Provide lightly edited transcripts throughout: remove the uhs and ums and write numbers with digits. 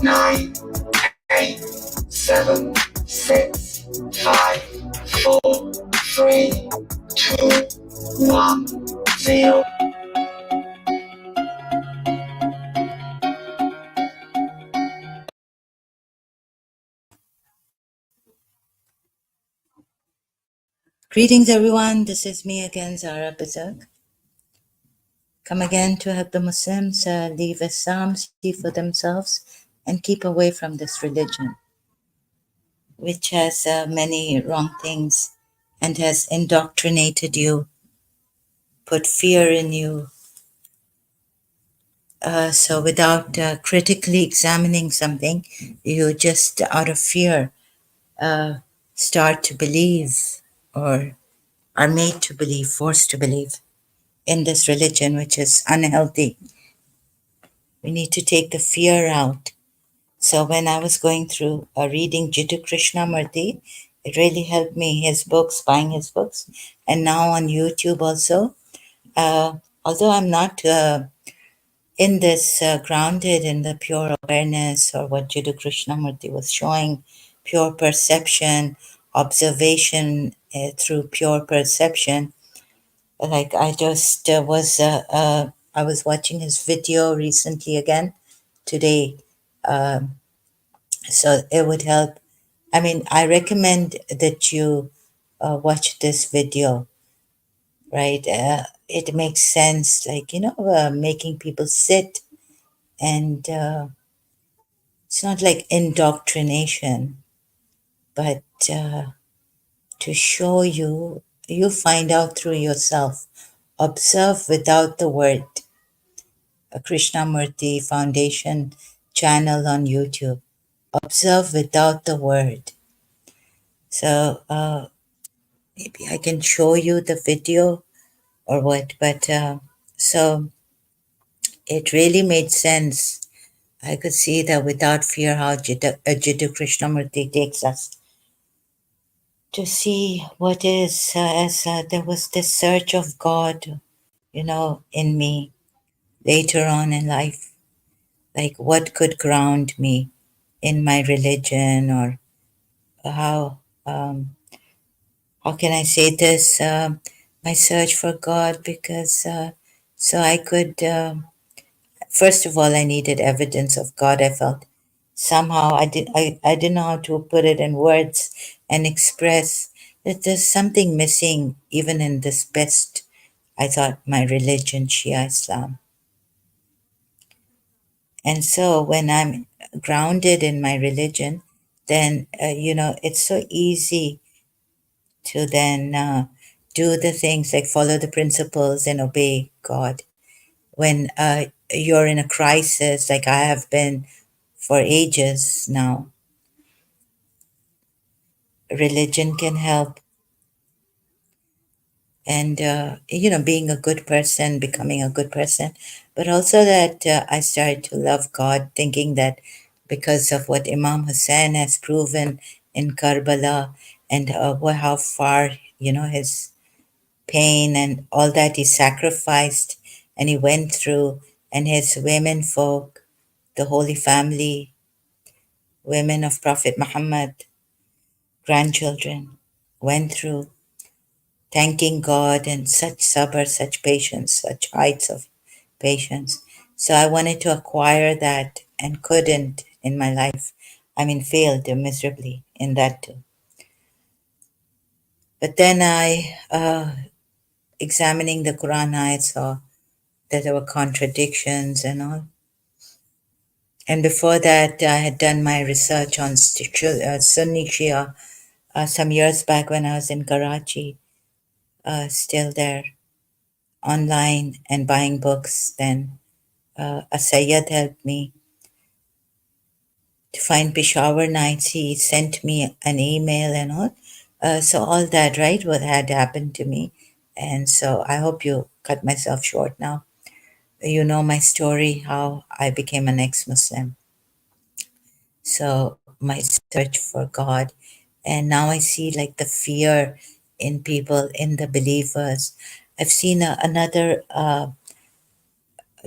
9, 8, 7, 6, 5, 4, 3, 2, 1, 0. Greetings, everyone. This is me again, Zara Bazak. Come again to help the Muslims leave Islam, see for themselves, and keep away from this religion, which has many wrong things and has indoctrinated you, put fear in you. So without critically examining something, you just out of fear start to believe or are made to believe, forced to believe in this religion, which is unhealthy. We need to take the fear out. So when I was going through reading Jiddu Krishnamurti, it really helped me, his books, buying his books. And now on YouTube also, although I'm not in this grounded in the pure awareness or what Jiddu Krishnamurti was showing, pure perception, observation through pure perception. Like I just I was watching his video recently again today. So it would help. I mean, I recommend that you watch this video, right? It makes sense, like, making people sit and it's not like indoctrination, but to show you, you find out through yourself. Observe without the word. A Krishnamurti Foundation channel on YouTube. Observe without the word. So maybe I can show you the video or what, but so it really made sense. I could see that without fear how Jiddu Krishnamurti takes us to see what is, as there was this search of God, in me later on in life, like what could ground me in my religion, or how can I say this? My search for God, because so I could. First of all, I needed evidence of God. I felt somehow I didn't know how to put it in words and express that there's something missing even in this best, I thought, my religion, Shia Islam. And so when I'm grounded in my religion, then, it's so easy to then do the things like follow the principles and obey God. When you're in a crisis, like I have been for ages now, religion can help. And, being a good person, becoming a good person, but also that I started to love God, thinking that because of what Imam Hussein has proven in Karbala, and how far, his pain and all that he sacrificed and he went through, and his women folk, the Holy Family, women of Prophet Muhammad, grandchildren, went through, thanking God, and such sabr, such patience, such heights of patience. So I wanted to acquire that and couldn't in my life. I mean, failed miserably in that too. But then examining the Quran, I saw that there were contradictions and all. And before that, I had done my research on Sunni Shia some years back when I was in Karachi, still there, online and buying books. Then a Sayyid helped me to find Peshawar nights. He sent me an email and all. So all that, right, what had happened to me. And so I hope you cut myself short now. You know my story, how I became an ex-Muslim. So my search for God, and now I see like the fear in people, in the believers. I've seen another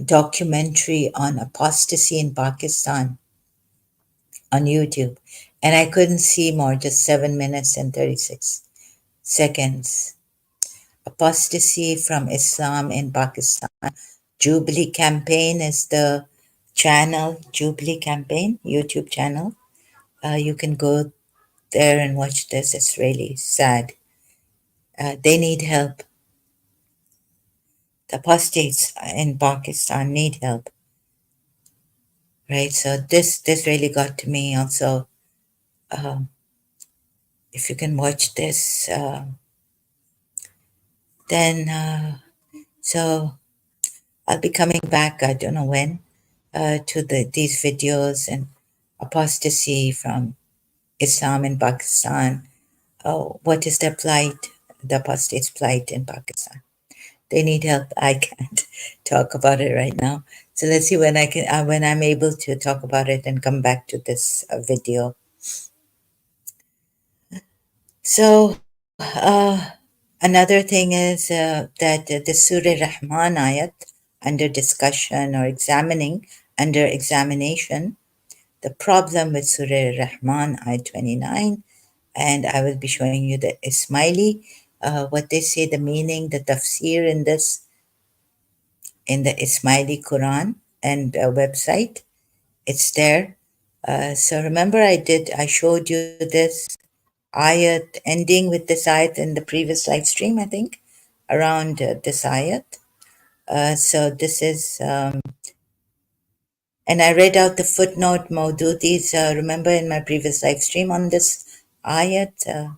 documentary on apostasy in Pakistan on YouTube, and I couldn't see more, just 7 minutes and 36 seconds. Apostasy from Islam in Pakistan. Jubilee Campaign is the channel, Jubilee Campaign, YouTube channel. You can go there and watch this. It's really sad. They need help. The apostates in Pakistan need help, right? So this really got to me also. Um, if you can watch this, then so I'll be coming back. I don't know when to these videos and apostasy from Islam in Pakistan. What is their plight? The apostates' plight in Pakistan. They need help. I can't talk about it right now. So let's see when I can, when I'm able to talk about it and come back to this video. So another thing is that the Surah Rahman ayat under discussion or examining, under examination, the problem with Surah Rahman ayat 29, and I will be showing you the Ismaili, what they say, the meaning, the tafsir in this, in the Ismaili Quran and website. It's there. So remember I showed you this ayat, ending with this ayat in the previous live stream, I think, around this ayat. So this is, and I read out the footnote Maududis, remember in my previous live stream on this ayat.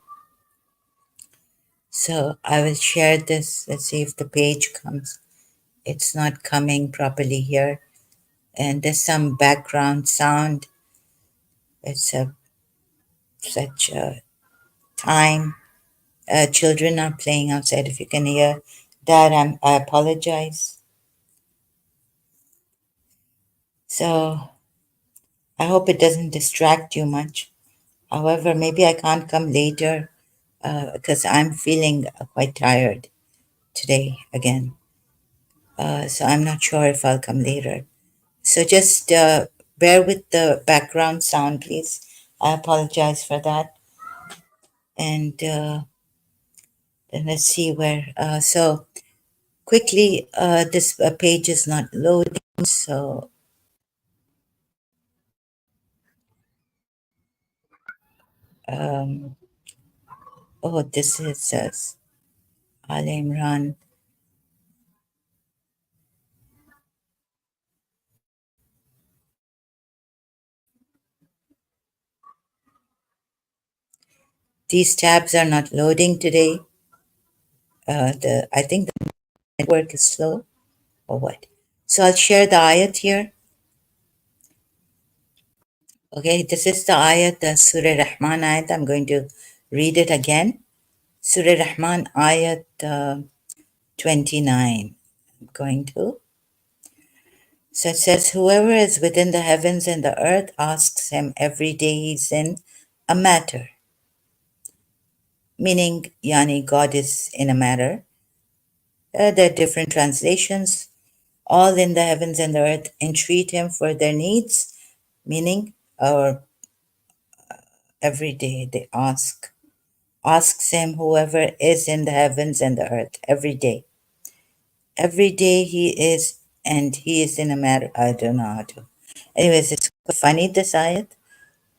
So I will share this. Let's see if the page comes. It's not coming properly here. And there's some background sound. It's such a time. Children are playing outside. If you can hear that, I apologize. So I hope it doesn't distract you much. However, maybe I can't come later because I'm feeling quite tired today again. So I'm not sure if I'll come later. So just bear with the background sound, please. I apologize for that. And then let's see where. So quickly, this page is not loading. So, oh, this is Al Imran. These tabs are not loading today. I think the network is slow or what. So I'll share the ayat here. Okay, this is the ayat, the Surah Rahman ayat. I'm going to read it again. Surah Rahman ayat 29. I'm going to. So it says, whoever is within the heavens and the earth asks him every day he's in a matter. Meaning, Yani, God is in a matter. There are different translations. All in the heavens and the earth entreat him for their needs. Meaning, or every day they asks him, whoever is in the heavens and the earth, every day. Every day he is, and he is in a matter. I don't know how to. Anyways, it's funny, this ayat.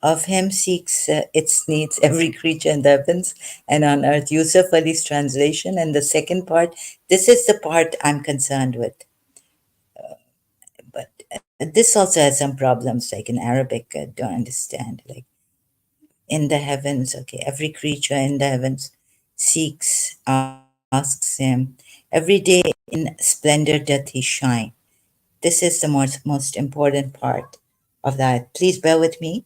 Of him seeks its needs every creature in the heavens and on earth. Yusuf Ali's translation. And the second part, this is the part I'm concerned with. But this also has some problems, like in Arabic, I don't understand. Like in the heavens, okay, every creature in the heavens seeks, asks him. Every day in splendor doth he shine. This is the most important part of that. Please bear with me.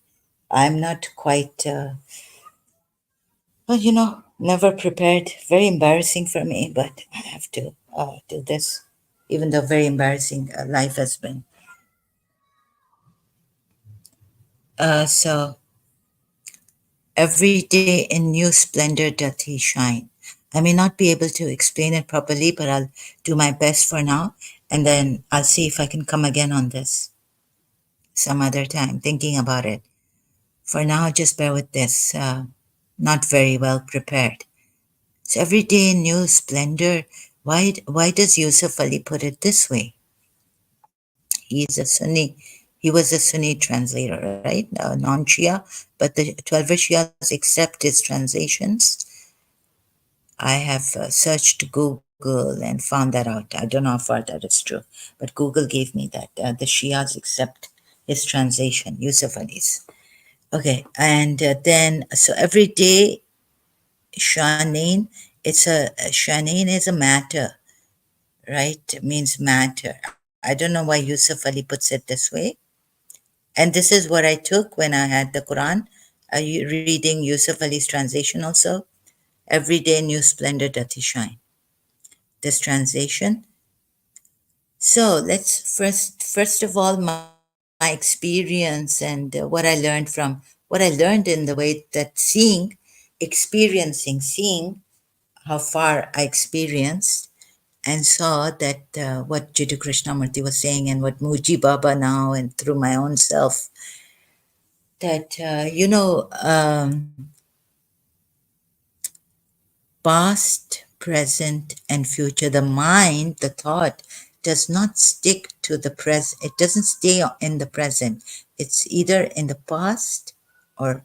I'm not quite, well, Never prepared. Very embarrassing for me, but I have to do this, even though very embarrassing life has been. So every day in new splendor doth he shine. I may not be able to explain it properly, but I'll do my best for now, and then I'll see if I can come again on this some other time, thinking about it. For now, just bear with this. Not very well prepared. So every day in new splendor. Why does Yusuf Ali put it this way? He's a Sunni. He was a Sunni translator, right? Non-Shia, but the 12 Shias accept his translations. I have searched Google and found that out. I don't know how far that is true, but Google gave me that the Shias accept his translation, Yusuf Ali's. Okay, and then so every day, Shanin, Shanin is a matter, right? It means matter. I don't know why Yusuf Ali puts it this way. And this is what I took when I had the Quran. Are you reading Yusuf Ali's translation also? Every day new splendor doth he shine. This translation. So let's first of all, my experience and what I learned in the way that seeing how far I experienced and saw that what Jiddu Krishnamurti was saying and what Muji Baba now and through my own self, that, past, present, and future, the mind, the thought, does not stick to the present. It doesn't stay in the present. It's either in the past or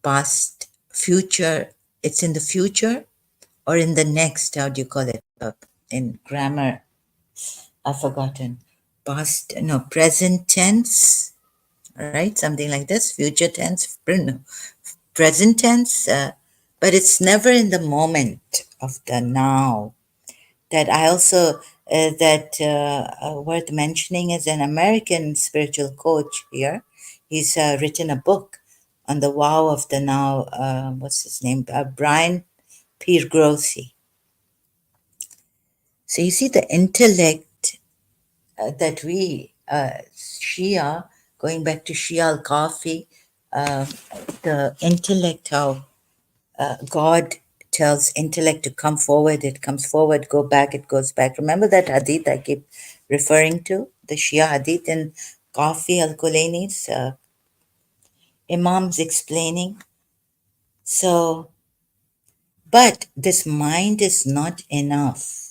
past, future. It's in the future or in the next, how do you call it? In grammar, I've forgotten. Past, no, present tense, right? Something like this, future tense, no, present tense, but it's never in the moment of the now. That I also, worth mentioning is an American spiritual coach here. He's written a book on the wow of the now. What's his name? Brian Grossi. So you see the intellect that we, Shia, going back to Shia al Kafi, the intellect, how God tells intellect to come forward, it comes forward, go back, it goes back. Remember that hadith I keep referring to, the Shia hadith in Kafi al Kulaini's Imam's explaining. So, but this mind is not enough.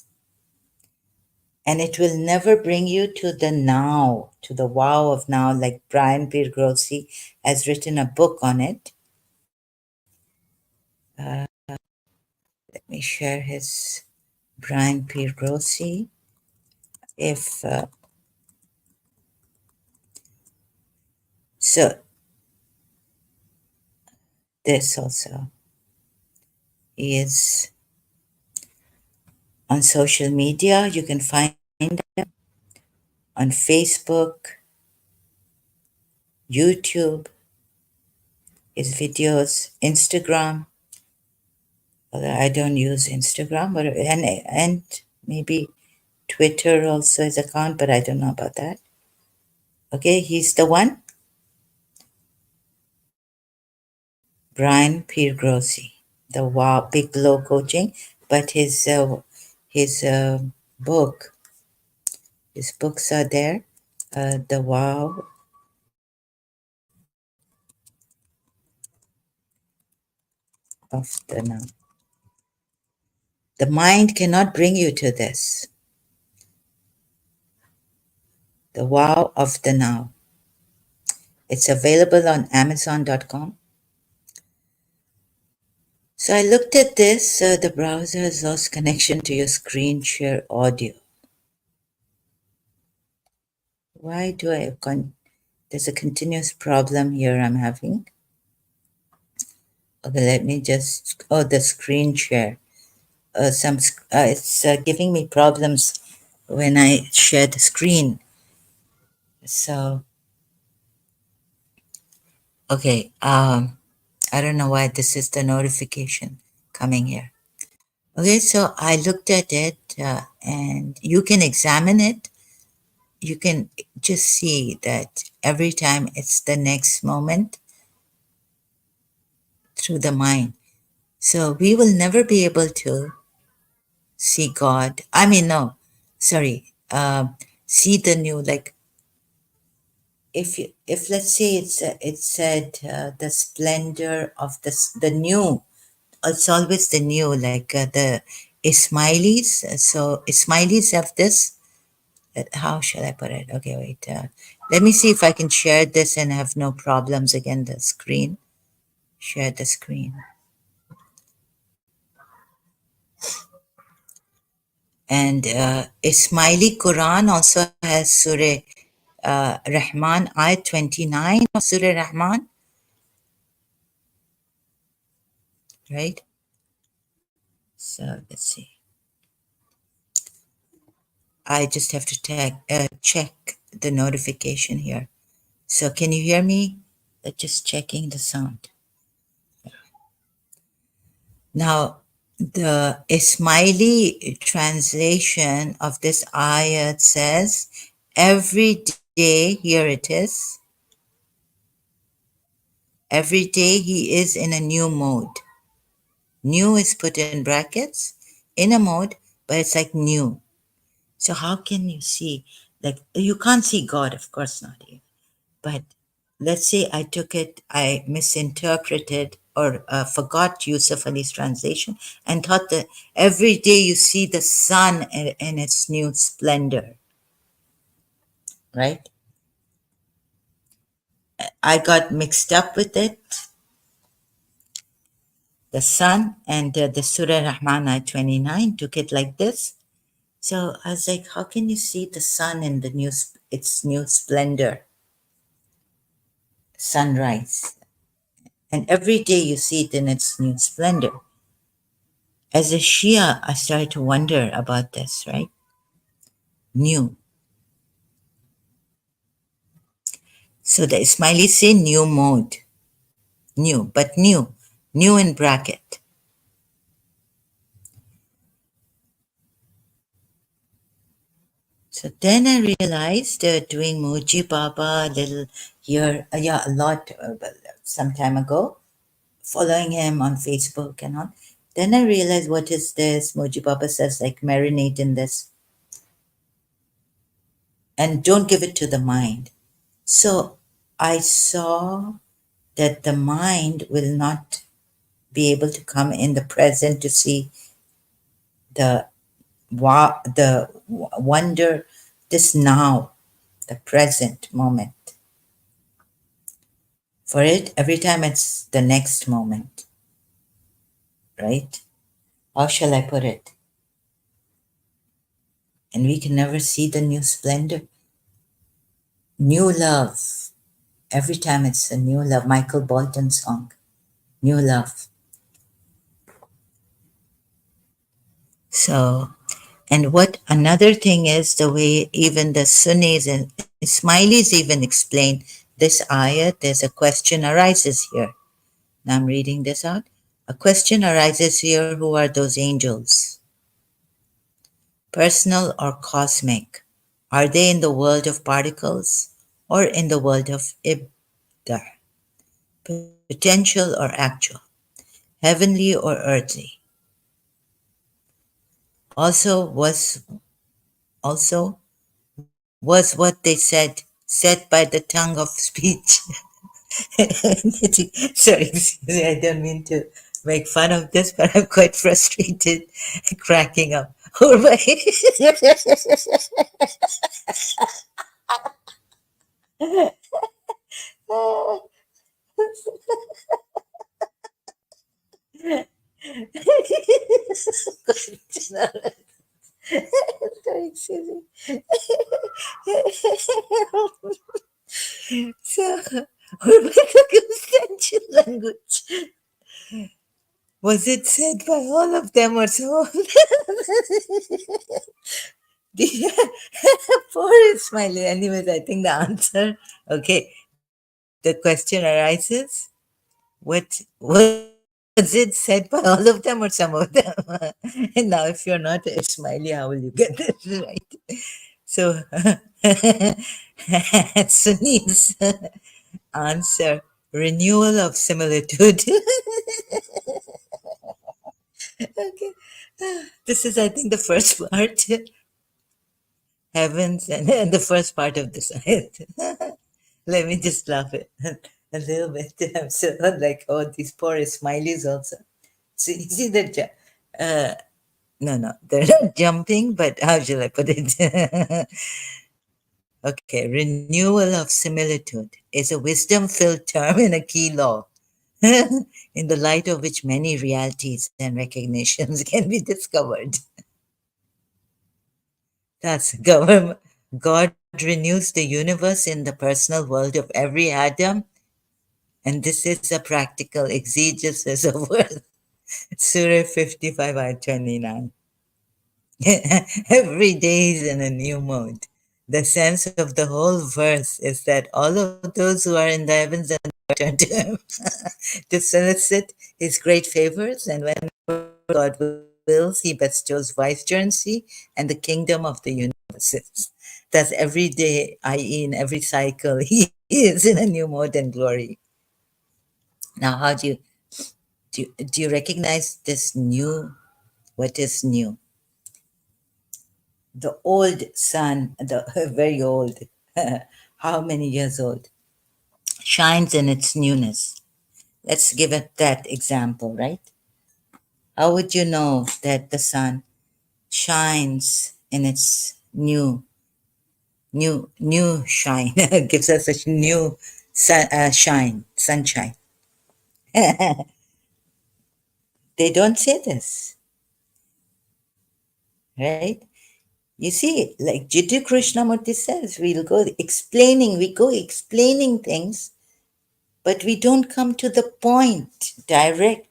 And it will never bring you to the now, to the wow of now, like Brian Grossi has written a book on it. Let me share his Brian Grossi. If so, this also is on social media. You can find him on Facebook, YouTube, his videos, Instagram. Although I don't use Instagram, but and maybe Twitter also his account, but I don't know about that. Okay, he's the one, Brian Grossi, the Wow Big Low Coaching, but his book, his books are there. The Wow of the Now. The mind cannot bring you to this. The Wow of the Now. It's available on Amazon.com. So I looked at this. The browser has lost connection to your screen share audio. Why do I? There's a continuous problem here I'm having. Okay, let me just. Oh, the screen share. It's giving me problems when I share the screen. So, okay. I don't know why this is the notification coming here. Okay, so I looked at it and you can examine it. You can just see that every time it's the next moment through the mind. So we will never be able to see God. I mean, no, sorry, see the new. Like if let's say it said the splendor of the new. It's always the new, like the Ismailis. So Ismailis have this. How shall I put it? Okay, wait. Let me see if I can share this and have no problems again. The screen. Share the screen. And Ismaili Quran also has Surah Rahman, ayat 29 of Surah Rahman, right? So let's see. I just have to check the notification here. So can you hear me? Just checking the sound. Now, the Ismaili translation of this ayat says, every day, here it is, every day he is in a new mode. New is put in brackets, in a mode, but it's like new. So how can you see? Like, you can't see God, of course not here. But let's say I misinterpreted or forgot Yusuf Ali's translation and thought that every day you see the sun in its new splendor, right? I got mixed up with it, the sun, and the Surah Rahman 29 took it like this. So I was like, how can you see the sun in its new splendor, sunrise? And every day you see it in its new splendor. As a Shia, I started to wonder about this, right? New. So the Ismailis say new mode, new, but new in bracket. So then I realized doing Muji Baba a little year, yeah, a lot, some time ago, following him on Facebook and all. Then I realized, what is this? Muji Baba says, like, marinate in this and don't give it to the mind. So I saw that the mind will not be able to come in the present to see the wonder, this now, the present moment. For it, every time it's the next moment, right? How shall I put it? And we can never see the new splendor, new love. Every time it's a new love. Michael Bolton song, new love. So, and what another thing is, the way even the Sunnis and Smileys even explain this ayat, there's a question arises here. Now I'm reading this out. A question arises here: who are those angels? Personal or cosmic? Are they in the world of particles or in the world of ibdar? Potential or actual? Heavenly or earthly? Also was what they said by the tongue of speech. Sorry, excuse me, I don't mean to make fun of this, but I'm quite frustrated, cracking up. Sorry, excuse me. So, circumstantial language. Was it said by all of them or so? Poor Ismaili. Anyways, I think the answer, okay, the question arises, what was it said by all of them or some of them? And now, if you're not a Ismaili, how will you get this right? So, Sunni's answer: renewal of similitude. Okay, this is, I think, the first part. Heavens and the first part of this ayat. Let me just laugh it a little bit. I'm so like, oh, these poor Smileys also. So you see that, no, they're not jumping, but how shall I put it? Okay, renewal of similitude is a wisdom-filled term in a key law, in the light of which many realities and recognitions can be discovered. Thus, God renews the universe in the personal world of every atom, and this is a practical exegesis of words. Surah 55, ayat 29. Every day is in a new mode. The sense of the whole verse is that all of those who are in the heavens and earth turn to Him to solicit His great favors, and when God wills, He bestows vicegerency and the kingdom of the universes. Thus, every day, i.e., in every cycle, He is in a new mode and glory. Now, how do you recognize this new? What is new? The old sun, the very old, how many years old, shines in its newness. Let's give it that example, right? How would you know that the sun shines in its new shine? Gives us such new sunshine. They don't say this, right? You see, like Jiddu Krishnamurti says, we go explaining things, but we don't come to the point, direct.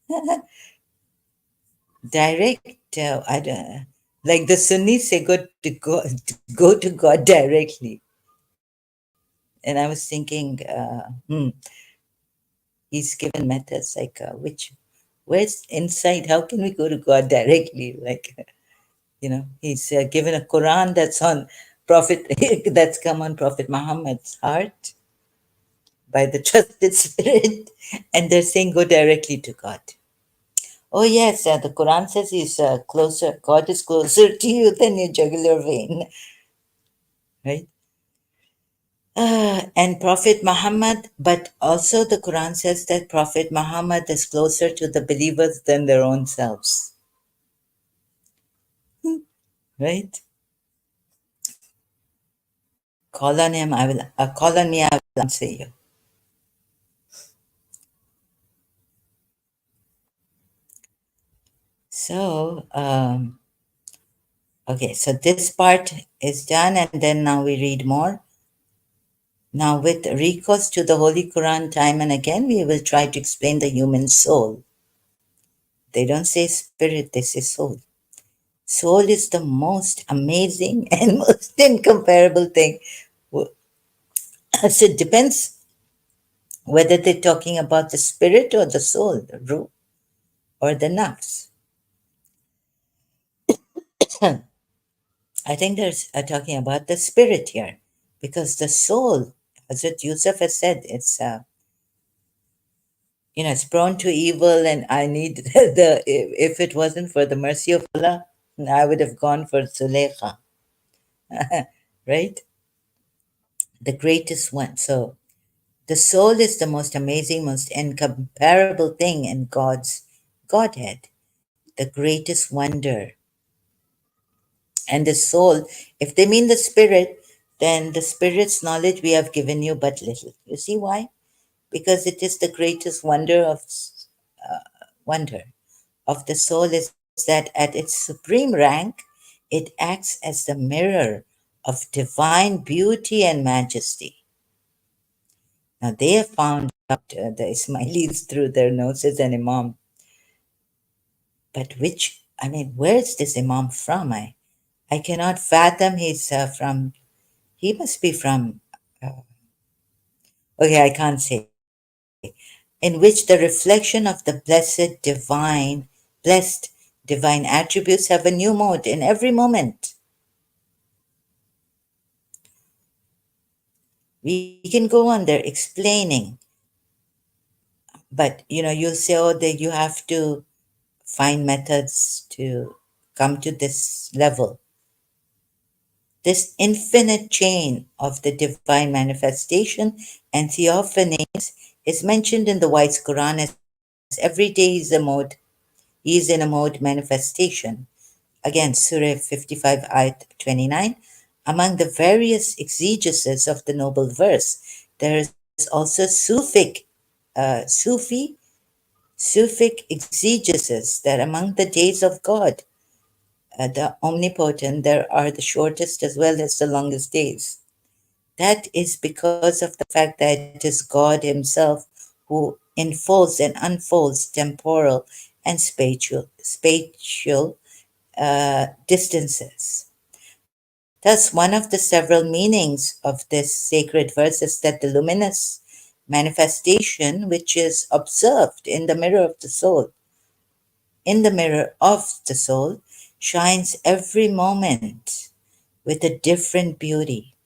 I don't, like the Sunnis say, go to God directly. And I was thinking, he's given methods like where's inside? How can we go to God directly? Like, he's given a Quran that's on Prophet, that's come on Prophet Muhammad's heart by the trusted spirit, and they're saying go directly to God. Oh yes, the Quran says he's closer. God is closer to you than your jugular vein, right? And Prophet Muhammad, but also the Quran says that Prophet Muhammad is closer to the believers than their own selves, right? Call on him, I will. Call on me, I will answer you. So, okay, so this part is done, and then now we read more. Now, with recourse to the Holy Quran time and again, we will try to explain the human soul. They don't say spirit, they say soul. Soul is the most amazing and most incomparable thing. So it depends whether they're talking about the spirit or the soul, the ruh, or the nafs. I think there's talking about the spirit here, because the soul, as Yusuf has said, it's prone to evil, and I need if it wasn't for the mercy of Allah, I would have gone for Zuleika, right? The greatest one. So the soul is the most amazing, most incomparable thing in God's Godhead, the greatest wonder. And the soul, if they mean the spirit, then the spirit's knowledge we have given you but little. You see why? Because it is the greatest wonder of the soul is that at its supreme rank, it acts as the mirror of divine beauty and majesty. Now, they have found out the Ismailis through their noses and Imam. But where's this Imam from? I cannot fathom he's he must be from, okay, I can't say. in which the reflection of the blessed divine attributes have a new mode in every moment. We can go on there explaining, but you'll say, oh, that you have to find methods to come to this level. This infinite chain of the divine manifestation and theophanies is mentioned in the White's Quran as every day is a mode. He is in a mode manifestation. Again, Surah 55, Ayat 29. Among the various exegesis of the noble verse, there is also Sufic exegesis that among the days of God, the omnipotent, there are the shortest as well as the longest days. That is because of the fact that it is God Himself who enfolds and unfolds temporal and spatial distances. Thus, one of the several meanings of this sacred verse is that the luminous manifestation, which is observed in the mirror of the soul, shines every moment with a different beauty,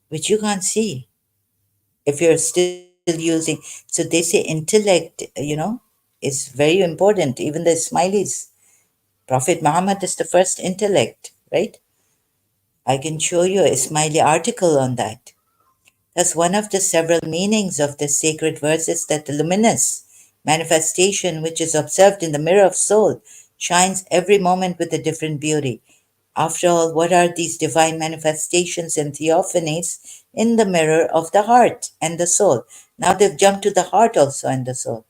which you can't see if you're still using. So they say intellect, is very important. Even the Smileys, Prophet Muhammad is the first intellect, right? I can show you a Ismaili article on that. Thus, one of the several meanings of this sacred verse is that the luminous manifestation, which is observed in the mirror of soul, shines every moment with a different beauty. After all, what are these divine manifestations and theophanies in the mirror of the heart and the soul? Now they've jumped to the heart also and the soul.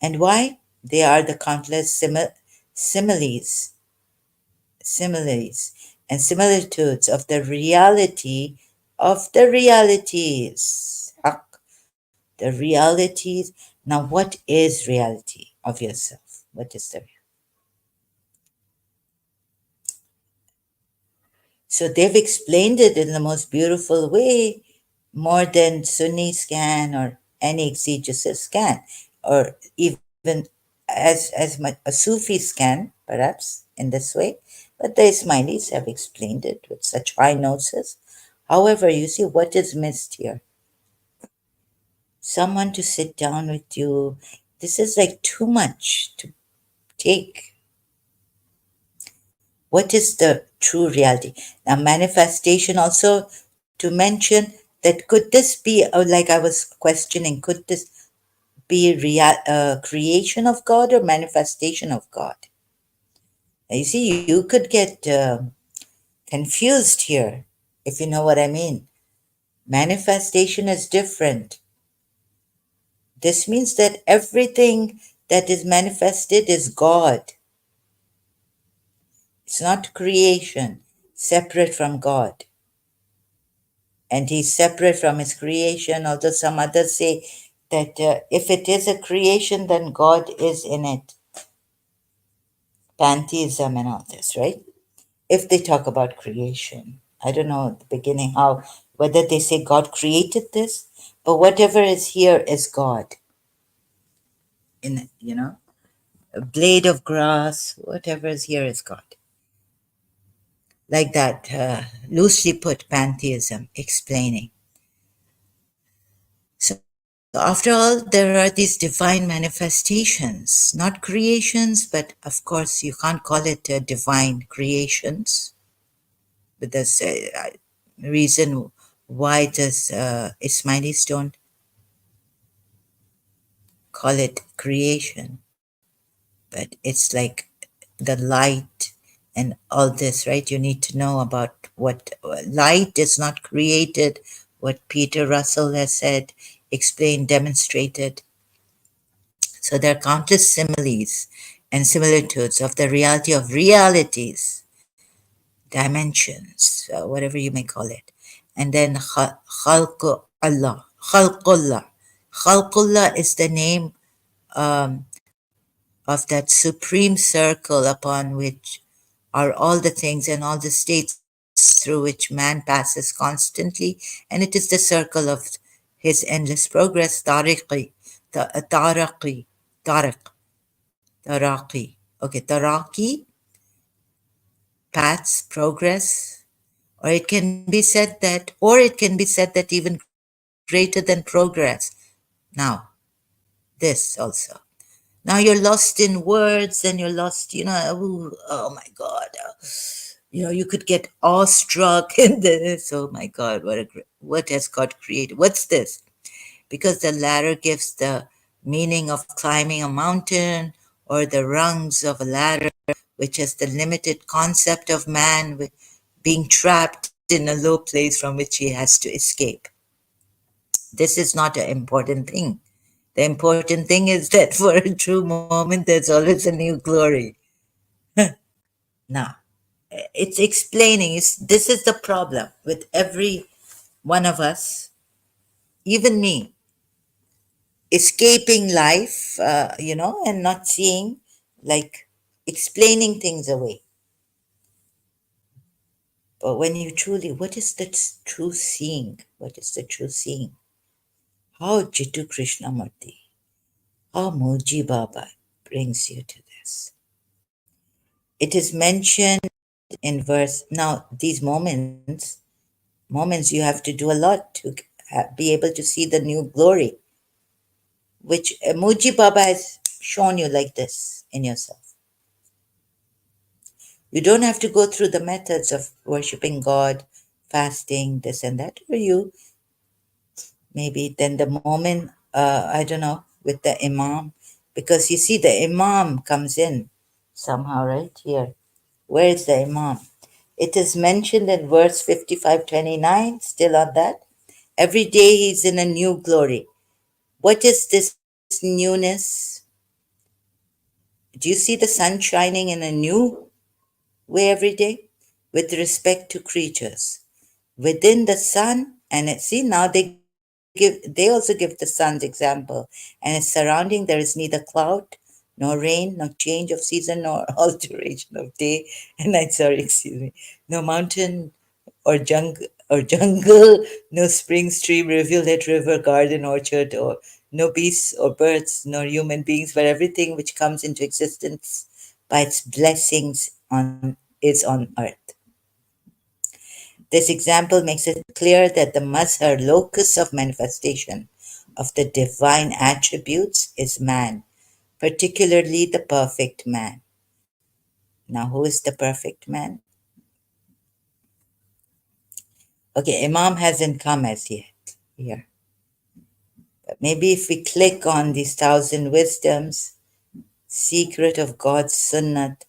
And why? They are the countless similes, similes, and similitudes of the reality of the realities. The realities. Now, what is reality of yourself? What is the So they've explained it in the most beautiful way, more than Sunnis can or any exegesis can, or even as much a Sufis can, perhaps in this way. But the Ismailis have explained it with such high notes. However, you see what is missed here. Someone to sit down with you. This is like too much to take. What is the true reality? Now, manifestation also to mention that could this be, like I was questioning, could this be creation of God or manifestation of God? Now, you see, you could get confused here, if you know what I mean. Manifestation is different. This means that everything that is manifested is God. It's not creation, separate from God. And he's separate from his creation. Although some others say that if it is a creation, then God is in it. Pantheism and all this, right? If they talk about creation, I don't know at the beginning how, whether they say God created this, but whatever is here is God. In it, a blade of grass, whatever is here is God. Like that, loosely put, pantheism, explaining. So after all, there are these divine manifestations, not creations, but of course you can't call it divine creations. But there's a reason why does Ismailis don't call it creation, but it's like the light and all this, right? You need to know about what light is not created, what Peter Russell has said, explained, demonstrated. So there are countless similes and similitudes of the reality of realities, dimensions, whatever you may call it. And then Khalqu Allah, Khalqullah. Khalqullah is the name um, of that supreme circle upon which are all the things and all the states through which man passes constantly. And it is the circle of his endless progress, tariqi, Taraqi, Tariq, Taraqi. Okay, Taraqi, paths, progress, or it can be said that, or it can be said that even greater than progress. Now, this also. Now you're lost in words and you're lost, ooh, oh my God. You could get awestruck in this. Oh my God, what has God created? What's this? Because the latter gives the meaning of climbing a mountain or the rungs of a ladder, which is the limited concept of man being trapped in a low place from which he has to escape. This is not an important thing. The important thing is that for a true moment, there's always a new glory. Now, it's explaining, this is the problem with every one of us, even me, escaping life, and not seeing, like explaining things away. But when you truly, what is the true seeing? What is the true seeing? How Jittu Krishnamurti, how Moji Baba brings you to this. It is mentioned in verse. Now, these moments you have to do a lot to be able to see the new glory, which Muji Baba has shown you like this in yourself. You don't have to go through the methods of worshiping God, fasting, this and that, or you maybe then the moment, I don't know, with the Imam, because you see the Imam comes in somehow right here. Where is the Imam? It is mentioned in verse 55:29, still on that. Every day he's in a new glory. What is this newness? Do you see the sun shining in a new way every day? With respect to creatures. Within the sun, and see now they also give the sun's example, and its surrounding there is neither cloud, nor rain, nor change of season, nor alteration of day and night, sorry, excuse me, no mountain or jungle, no spring, stream, rivulet, river, garden, orchard, or no beasts or birds, nor human beings, but everything which comes into existence by its blessings is on earth. This example makes it clear that the mazhar locus of manifestation of the divine attributes is man, particularly the perfect man. Now, who is the perfect man? Okay, Imam hasn't come as yet here. But maybe if we click on these 1,000 wisdoms, secret of God's sunnat,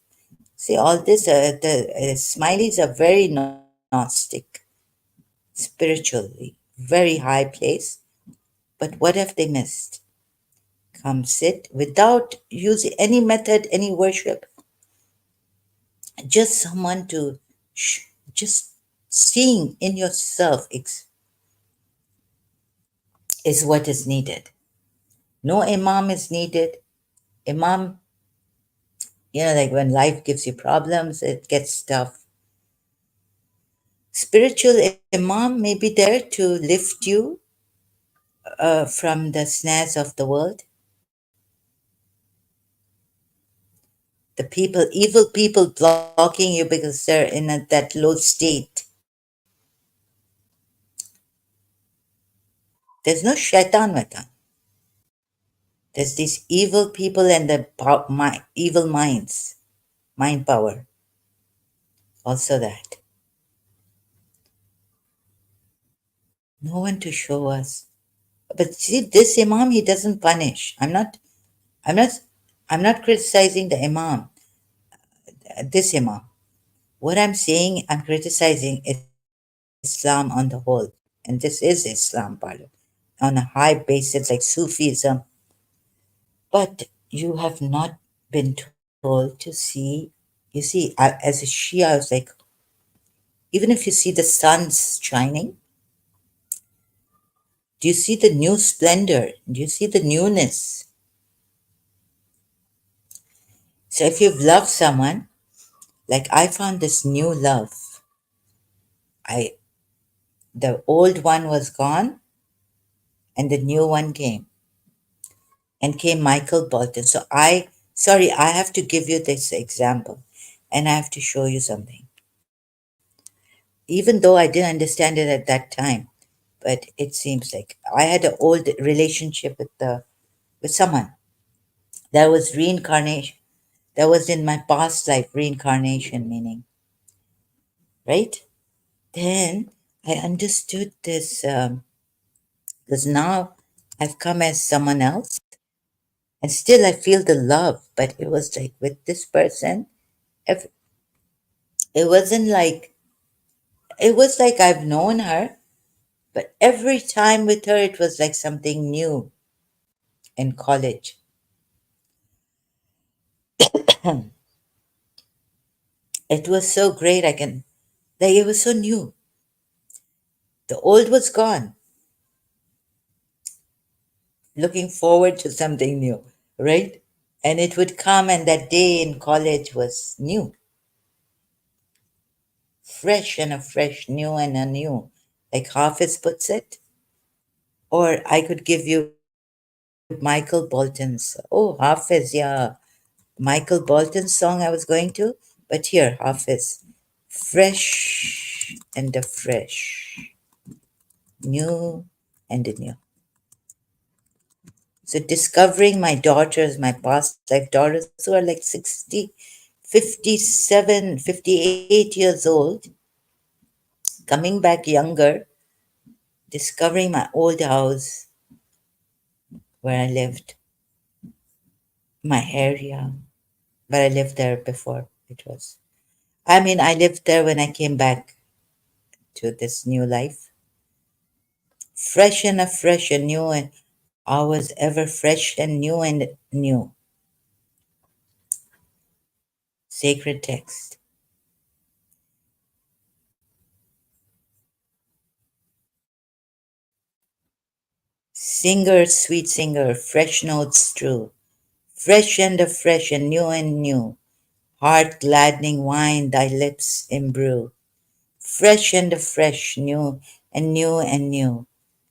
see all this, the Smileys are very Gnostic, spiritually, very high place. But what have they missed? Come sit without using any method, any worship, just someone to just seeing in yourself is what is needed. No Imam is needed. Imam, like when life gives you problems, it gets tough. Spiritual Imam may be there to lift you from the snares of the world. The evil people blocking you because they're in that low state. There's no shaitan watan. There's these evil people and the evil minds, mind power. Also that. No one to show us. But see, this Imam, he doesn't punish. I'm not, I'm not criticizing the Imam, this Imam. What I'm saying, I'm criticizing Islam on the whole. And this is Islam, part on a high basis like Sufism. But you have not been told to see. You see, as a Shia, I was like, even if you see the sun's shining, do you see the new splendor? Do you see the newness? So if you've loved someone, like I found this new love, I the old one was gone and the new one came. and came Michael Bolton. Sorry, I have to give you this example and I have to show you something. Even though I didn't understand it at that time, but it seems like I had an old relationship with someone that was reincarnation. That was in my past life, reincarnation meaning, right? Then I understood this because now I've come as someone else and still I feel the love, but it was like with this person, if it wasn't like it was like I've known her, but every time with her it was like something new in college. It was so great. Like, it was so new. The old was gone, looking forward to something new, right? And it would come, and that day in college was new, fresh and a fresh, new and a new, like Hafiz puts it. Or I could give you Michael Bolton's, oh, Hafiz, yeah, Michael Bolton's song I was going to, but here, Hafiz, fresh and a fresh, new and a new. So discovering my daughters, my past life daughters who are like 60, 57, 58 years old, coming back younger, discovering my old house where I lived, my area, but I lived there before. I lived there when I came back to this new life. Fresh and afresh and new, and I was ever fresh and new and new. Sacred text. Singer, sweet singer, fresh notes true. Fresh and afresh and new. Heart gladdening wine thy lips imbrue. Fresh and afresh, new.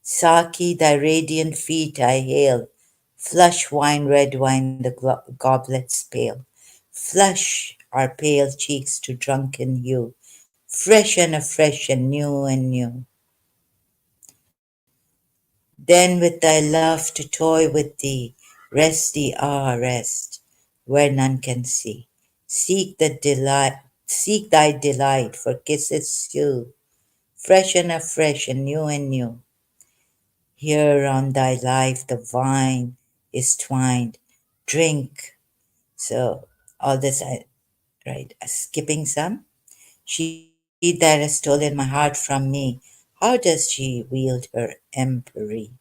Saki, thy radiant feet I hail. Flush wine, red wine, the goblets pale. Flush our pale cheeks to drunken hue. Fresh and afresh and new. Then with thy love to toy with thee, rest thee, rest, where none can see. Seek thy delight, for kisses you, fresh and afresh and new. Here on thy life the vine is twined. Drink. So all this, right? Skipping some. She that has stolen my heart from me, how does she wield her empery?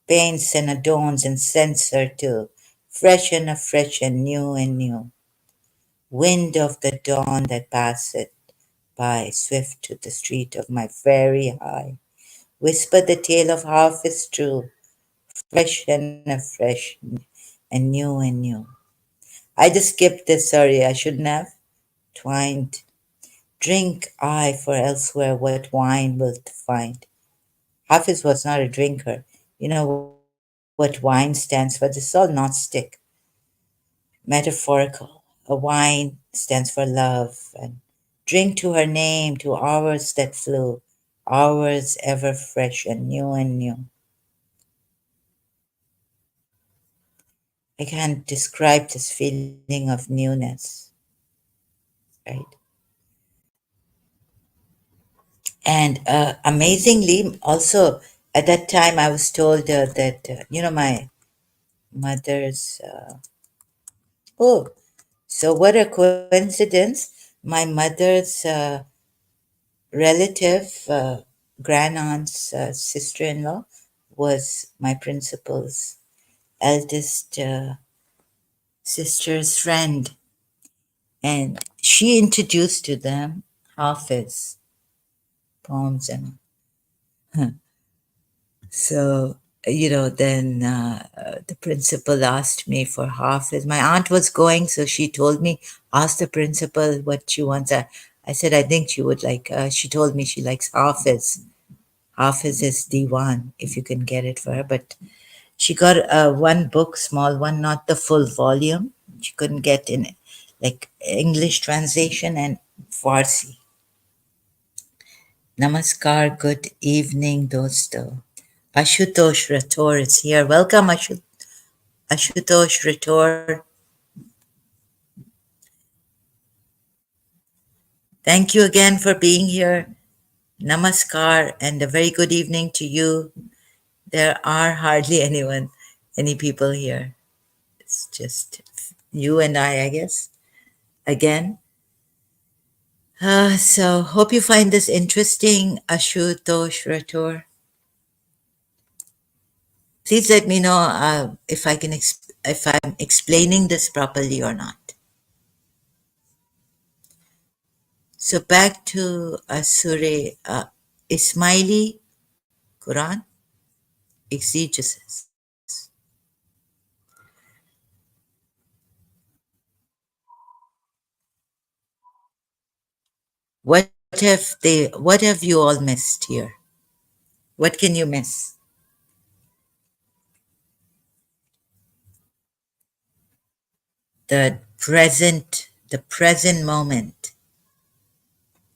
Paints and adorns and scents her too, fresh and afresh and new. Wind of the dawn that passeth by, swift to the street of my very high, whisper the tale of half is true, fresh and afresh and new. I just skipped this, sorry, I shouldn't have. Twined. Drink I, for elsewhere what wine wilt find. Hafiz was not a drinker. You know what wine stands for? This is all Gnostic, metaphorical. A wine stands for love. And drink to her name, to hours that flew, hours ever fresh and new. I can't describe this feeling of newness, right? And amazingly, also at that time, I was told that, my mother's, oh, so what a coincidence. My mother's relative, grand aunt's sister in law, was my principal's eldest sister's friend. And she introduced to them Hafiz poems. And so, then the principal asked me for Hafiz. My aunt was going, so she told me, ask the principal what she wants. I said, I think she would like, she told me she likes Hafiz. Hafiz is D1, if you can get it for her. But She got one book, small one, not the full volume. She couldn't get in like English translation and Farsi. Namaskar, good evening, dosto. Ashutosh Rator is here. Welcome, Ashutosh Rator. Thank you again for being here. Namaskar, and a very good evening to you. There are hardly any people here. It's just you and I guess, again. So hope you find this interesting, Ashutosh Rator. Please let me know if I can if I'm explaining this properly or not. So back to Surah Ismaili Quran exegesis. What have you all missed here? What can you miss? The present moment.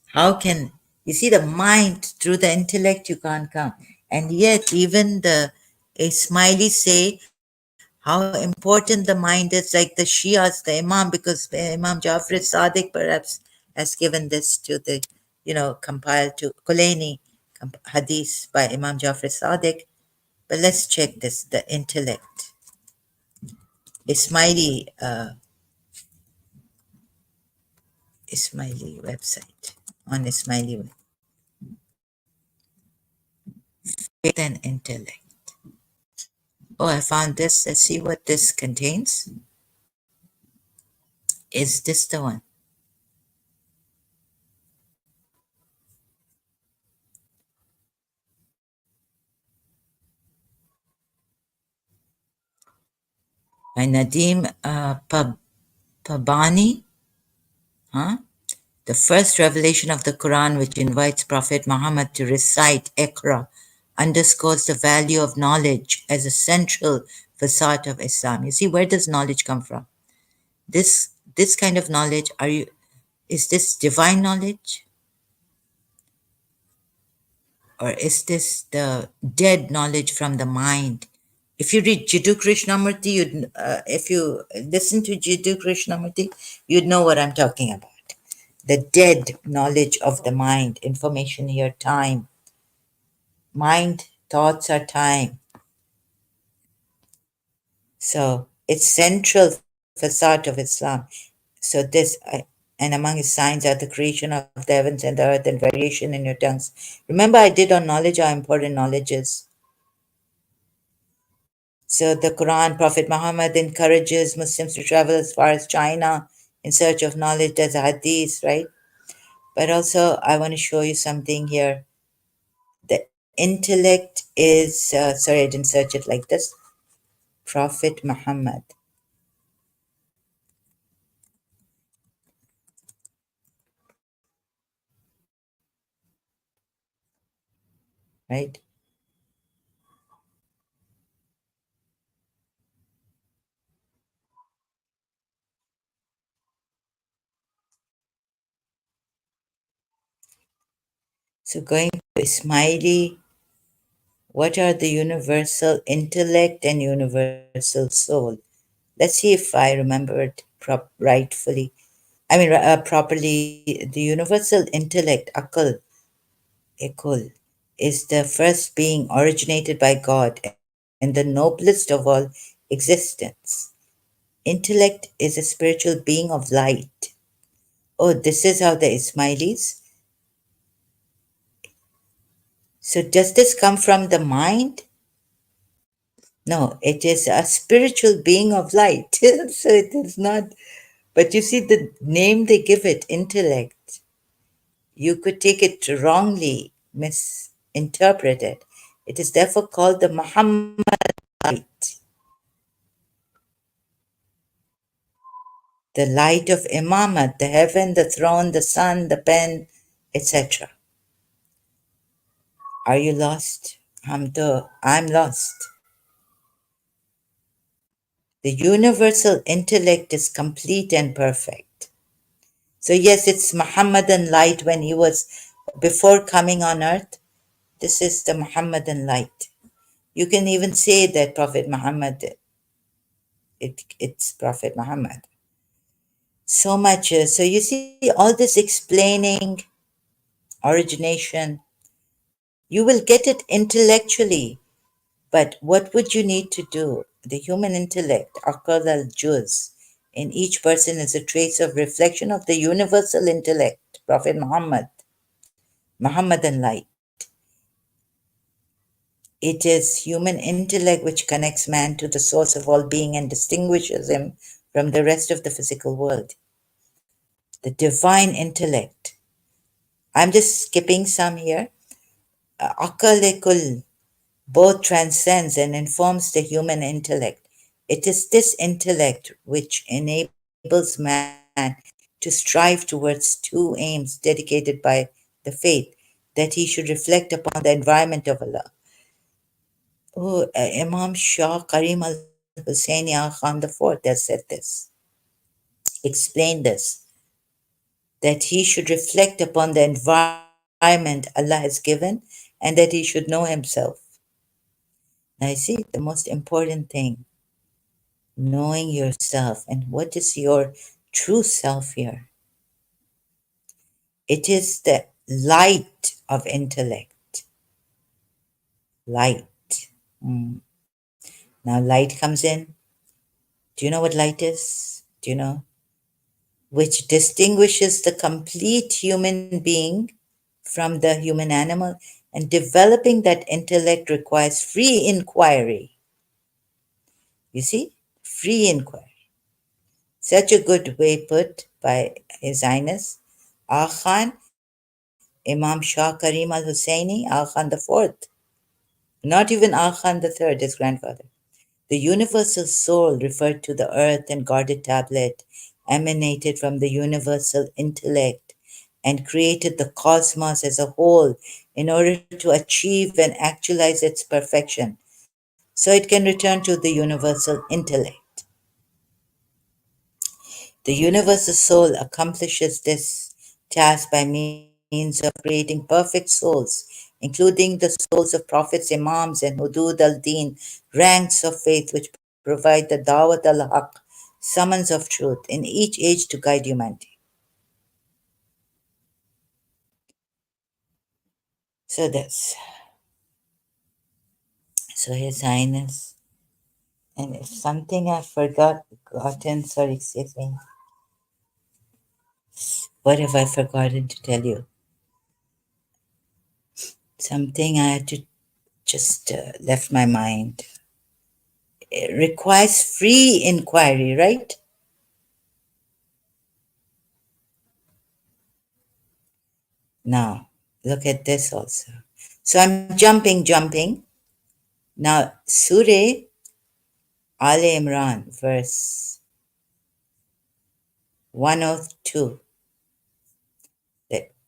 How can you see the mind through the intellect you can't come? And yet even the Ismaili say how important the mind is, like the Shias, the Imam, because Imam Jafar Sadiq perhaps has given this to the, compiled to Kulaini hadith by Imam Jafar Sadiq. But let's check this, the intellect. Ismaili, Ismaili website, on Ismaili faith and intellect. Oh, I found this. Let's see what this contains. Is this the one? By Nadim Pabani? Huh? The first revelation of the Quran, which invites Prophet Muhammad to recite Iqra, underscores the value of knowledge as a central facade of Islam. You see, where does knowledge come from? This kind of knowledge, is this divine knowledge? Or is this the dead knowledge from the mind? If you read Jiddu Krishnamurti, if you listen to Jiddu Krishnamurti, you'd know what I'm talking about. The dead knowledge of the mind, information here, time. Mind, thoughts are time. So it's central facade of Islam. So and among his signs are the creation of the heavens and the earth and variation in your tongues. Remember I did on knowledge how important knowledge is. So the Quran, Prophet Muhammad encourages Muslims to travel as far as China in search of knowledge. There's a hadith, right? But also I want to show you something here. The intellect is, sorry, I didn't search it like this. Prophet Muhammad, right? So going to Ismaili, what are the universal intellect and universal soul? Let's see if I remember it rightfully. Properly. The universal intellect, akal, ekul, is the first being originated by God and the noblest of all existence. Intellect is a spiritual being of light. Oh, this is how the Ismailis. So does this come from the mind? No, it is a spiritual being of light. So it is not, but you see the name they give it, intellect. You could take it wrongly, misinterpret it. It is therefore called the Muhammad light, the light of Imamat, the heaven, the throne, the sun, the pen, etc. Are you lost? Hamdo, I'm lost. The universal intellect is complete and perfect. So, yes, it's Muhammadan light when he was before coming on earth. This is the Muhammadan light. You can even say that Prophet Muhammad, it's Prophet Muhammad. So much. So, you see, all this explaining, origination, you will get it intellectually. But what would you need to do? The human intellect, Aqal al Juz, in each person is a trace of reflection of the universal intellect, Prophet Muhammad, Muhammadan light. It is human intellect which connects man to the source of all being and distinguishes him from the rest of the physical world. The divine intellect. I'm just skipping some here. Aqal both transcends and informs the human intellect. It is this intellect which enables man to strive towards two aims dedicated by the faith, that he should reflect upon the environment of Allah. Oh, Imam Shah Karim al Husseini Khan IV has said this, explained this, that he should reflect upon the environment Allah has given and that he should know himself. Now, you see, the most important thing, knowing yourself. And what is your true self here? It is the light of intellect. Light. Mm. Now, light comes in. Do you know what light is? Do you know? Which distinguishes the complete human being from the human animal. And developing that intellect requires free inquiry. You see? Free inquiry. Such a good way put by His Highness Khan, Imam Shah Karim al Husseini, Khan IV. Not even Khan III, his grandfather. The universal soul referred to the earth and guarded tablet emanated from the universal intellect and created the cosmos as a whole in order to achieve and actualize its perfection so it can return to the universal intellect. The universal soul accomplishes this task by means of creating perfect souls, including the souls of prophets, imams, and hudud al-din, ranks of faith which provide the dawat al-haq, summons of truth, in each age to guide humanity. So this. So His Highness. And if something I've forgotten, sorry, excuse me. What have I forgotten to tell you? Something I had to just left my mind. It requires free inquiry, right? Now, look at this also. So I'm jumping. Now, Surah Al Imran, verse 102.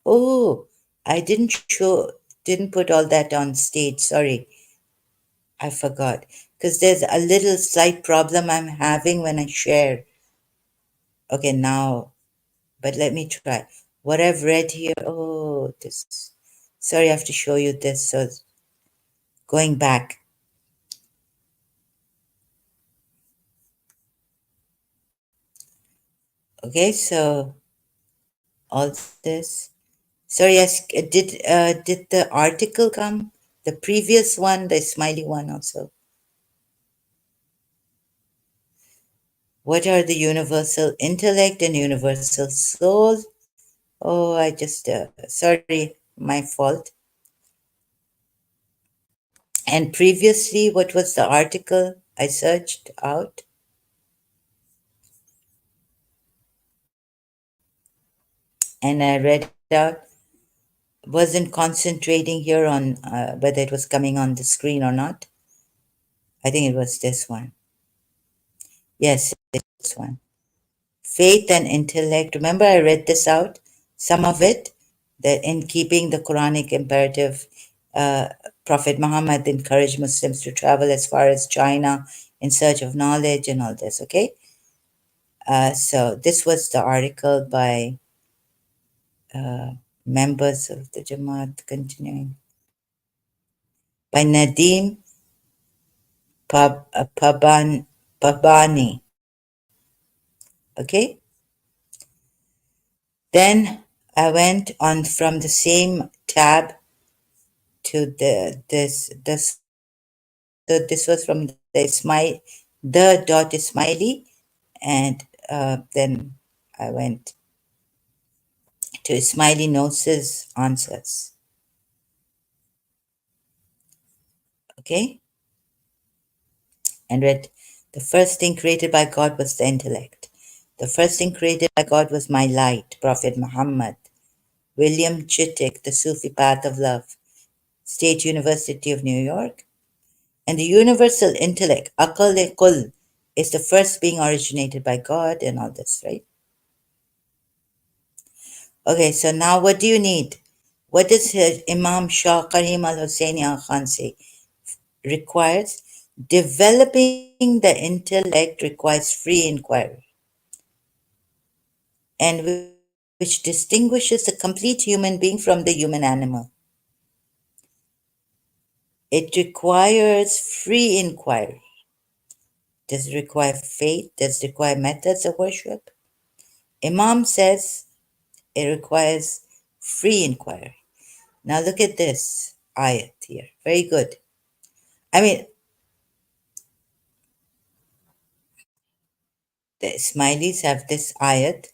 Oh, I didn't put all that on stage. Sorry, I forgot. Because there's a little slight problem I'm having when I share. Okay, now, but let me try. What I've read here, oh, this. Sorry, I have to show you this. So going back. Okay, so all this. Sorry, yes, did the article come? The previous one, the Ismaili one also. What are the universal intellect and universal soul? Oh, I just, sorry, my fault. And previously, what was the article I searched out? And I read out, wasn't concentrating here on whether it was coming on the screen or not. I think it was this one. Yes, this one. Faith and intellect. Remember, I read this out, some of it, that in keeping the Quranic imperative, uh, Prophet Muhammad encouraged Muslims to travel as far as China in search of knowledge and all this, okay? So this was the article by members of the Jamaat, continuing, by Nadeem Pabani, okay? Then I went on from the same tab to so this was from the.ismaili, and then I went to Ismaili Gnosis Answers. Okay? And read, the first thing created by God was the intellect. The first thing created by God was my light, Prophet Muhammad. William Chittick, The Sufi Path of Love, State University of New York. And the universal intellect, Aqal-e-Qul, is the first being originated by God and all this, right? Okay, so now what do you need? What does Imam Shah Karim al-Husseini al-Khan say? Requires developing the intellect requires free inquiry, and which distinguishes the complete human being from the human animal. It requires free inquiry. Does it require faith? Does it require methods of worship? Imam says it requires free inquiry. Now look at this ayat here. Very good. I mean, the Smileys have this ayat,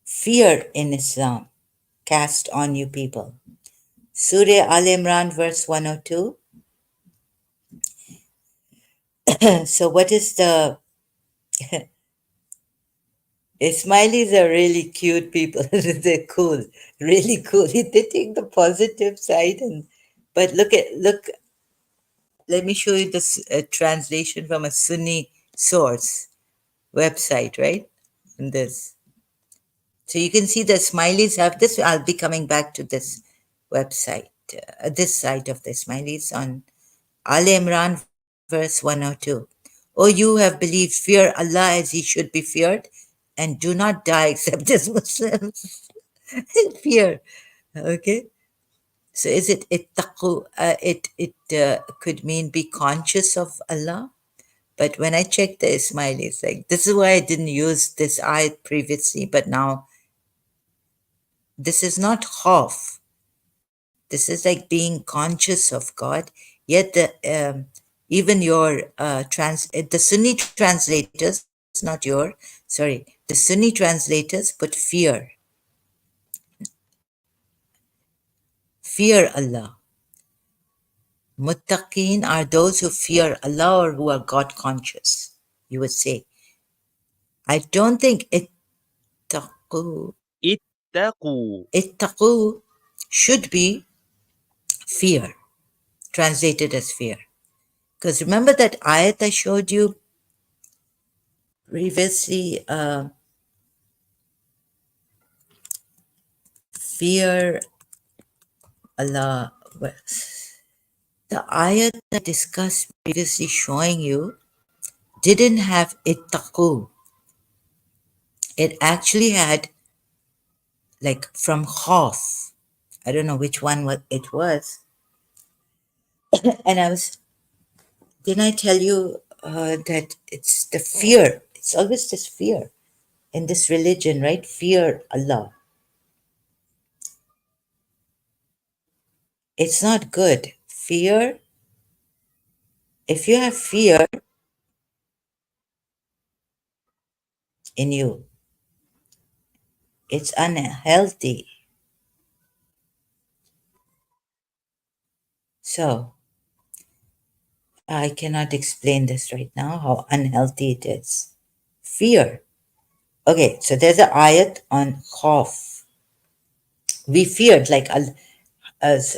fear in Islam cast on you people. Surah Al Imran, verse 102. So, what is the Ismailis are really cute people. They're cool, really cool. They take the positive side, and but look. Let me show you this translation from a Sunni source website, right? And this. So you can see the Smileys have this. I'll be coming back to this website, this site of the Smileys on Al Imran, verse 102. O you who have believed, fear Allah as he should be feared, and do not die except as Muslims. Fear. Okay. So is it ittaqu? It could mean be conscious of Allah. But when I checked the Ismailis, like this is why I didn't use this ayat previously, but now this is not khawf. This is like being conscious of God. Yet even your the Sunni translators, not your, sorry, the Sunni translators put fear. Fear Allah. Muttaqeen are those who fear Allah or who are God conscious, you would say. I don't think ittaqu, اتقوا. ittaqu should be fear, translated as fear. Because remember that ayat I showed you previously, fear Allah. Well, the ayat I discussed previously showing you didn't have ittaqu. It actually had like from khawf. I don't know which one it was. And didn't I tell you that it's the fear? It's always this fear in this religion, right? Fear Allah. It's not good. Fear, if you have fear in you, it's unhealthy. So, I cannot explain this right now, how unhealthy it is. Fear. Okay, so there's an ayat on khawf. We feared, like, as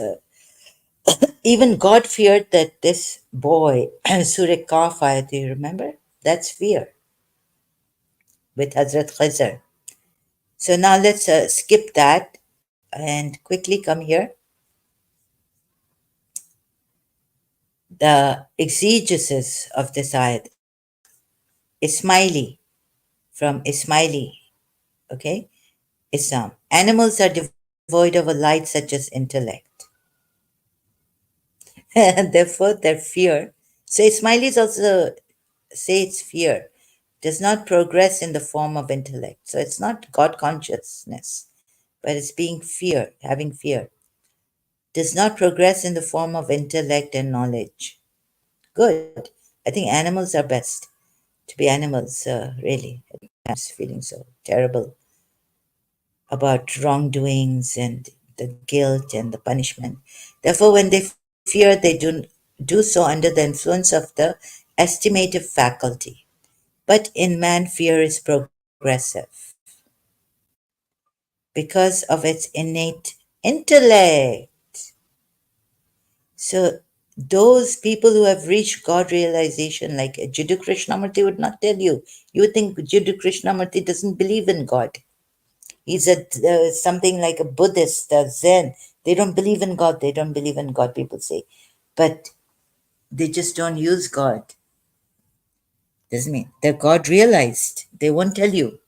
even God feared that this boy, Surah Kaf ayat, do you remember? That's fear with Hazrat Khizr. So now let's skip that and quickly come here. The exegesis of this ayat, Ismaili, from Ismaili, okay, Islam. Animals are devoid of a light such as intellect. Therefore, their fear. So Ismailis also say it's fear, does not progress in the form of intellect. So it's not God consciousness, but it's being fear, having fear. Does not progress in the form of intellect and knowledge. Good. I think animals are best to be animals, really. I'm feeling so terrible about wrongdoings and the guilt and the punishment. Therefore, when they fear, they do so under the influence of the estimative faculty. But in man, fear is progressive because of its innate intellect. So, those people who have reached God realization, like Jiddu Krishnamurti would not tell you. You would think Jiddu Krishnamurti doesn't believe in God. He's a something like a Buddhist, a Zen. They don't believe in God. They don't believe in God, people say. But they just don't use God. Doesn't mean they're God realized. They won't tell you.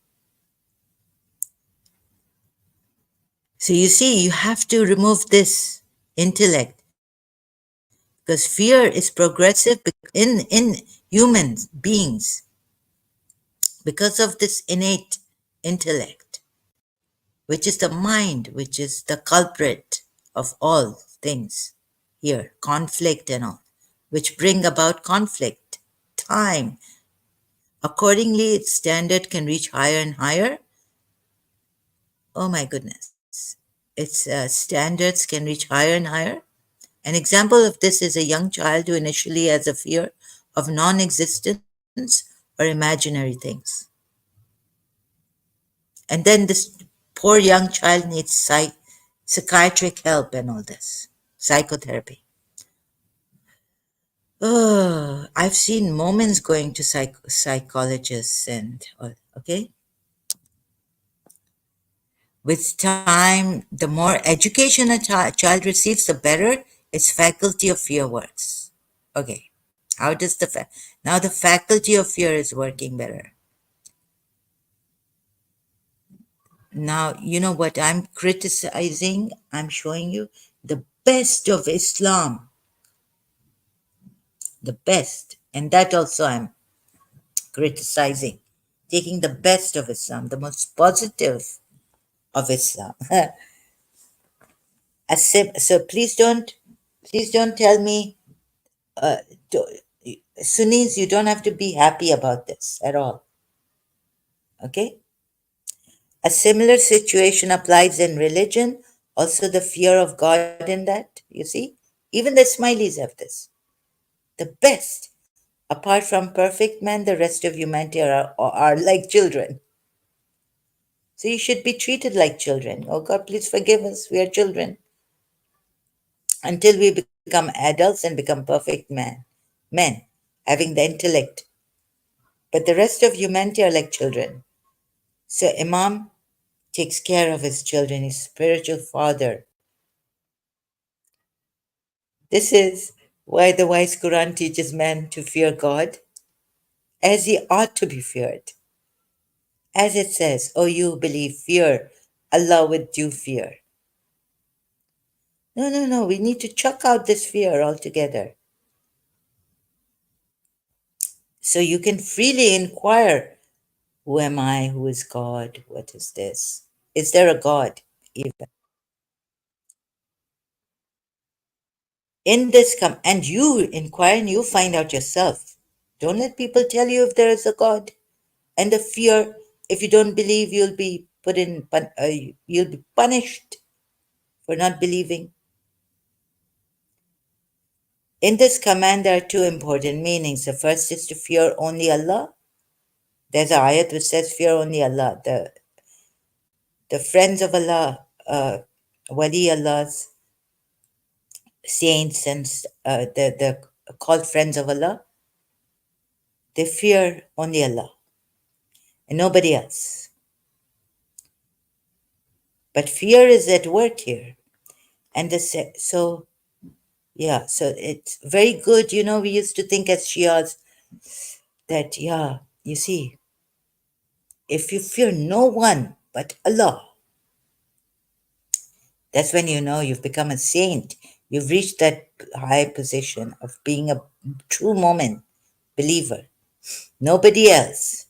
So you see, you have to remove this intellect because fear is progressive in human beings because of this innate intellect, which is the mind, which is the culprit of all things here, conflict and all, which bring about conflict, time. Accordingly, its standard can reach higher and higher. Oh my goodness. Its standards can reach higher and higher. An example of this is a young child who initially has a fear of non existence or imaginary things. And then this poor young child needs psychiatric help and all this, psychotherapy. Oh, I've seen moments going to psychologists and all, okay? With time, the more education a child receives, the better its faculty of fear works. Okay, how does now the faculty of fear is working better? Now, you know what I'm criticizing? I'm showing you the best of Islam, the best. And that also I'm criticizing, taking the best of Islam, the most positive of Islam. So please don't tell me, do, Sunnis, you don't have to be happy about this at all. Okay? A similar situation applies in religion, also the fear of God in that, you see? Even the Smileys have this. The best. Apart from perfect man, the rest of humanity are like children. So you should be treated like children. Oh God, please forgive us. We are children. Until we become adults and become perfect men, having the intellect. But the rest of humanity are like children. So Imam takes care of his children, his spiritual father. This is why the wise Quran teaches man to fear God as he ought to be feared. As it says, "O you who believe, fear Allah with due fear." No, no, no, we need to chuck out this fear altogether. So you can freely inquire, who am I? Who is God? What is this? Is there a God? Even in this and you inquire and you find out yourself. Don't let people tell you if there is a God. And the fear, if you don't believe, you'll be you'll be punished for not believing. In this command, there are two important meanings. The first is to fear only Allah. There's an ayat which says fear only Allah. The friends of Allah, Wali Allah's saints and the called friends of Allah, they fear only Allah and nobody else. But fear is at work here. And so Yeah, so it's very good. We used to think as Shias that, yeah, you see, if you fear no one but Allah, that's when you know you've become a saint. You've reached that high position of being a true moment believer. Nobody else.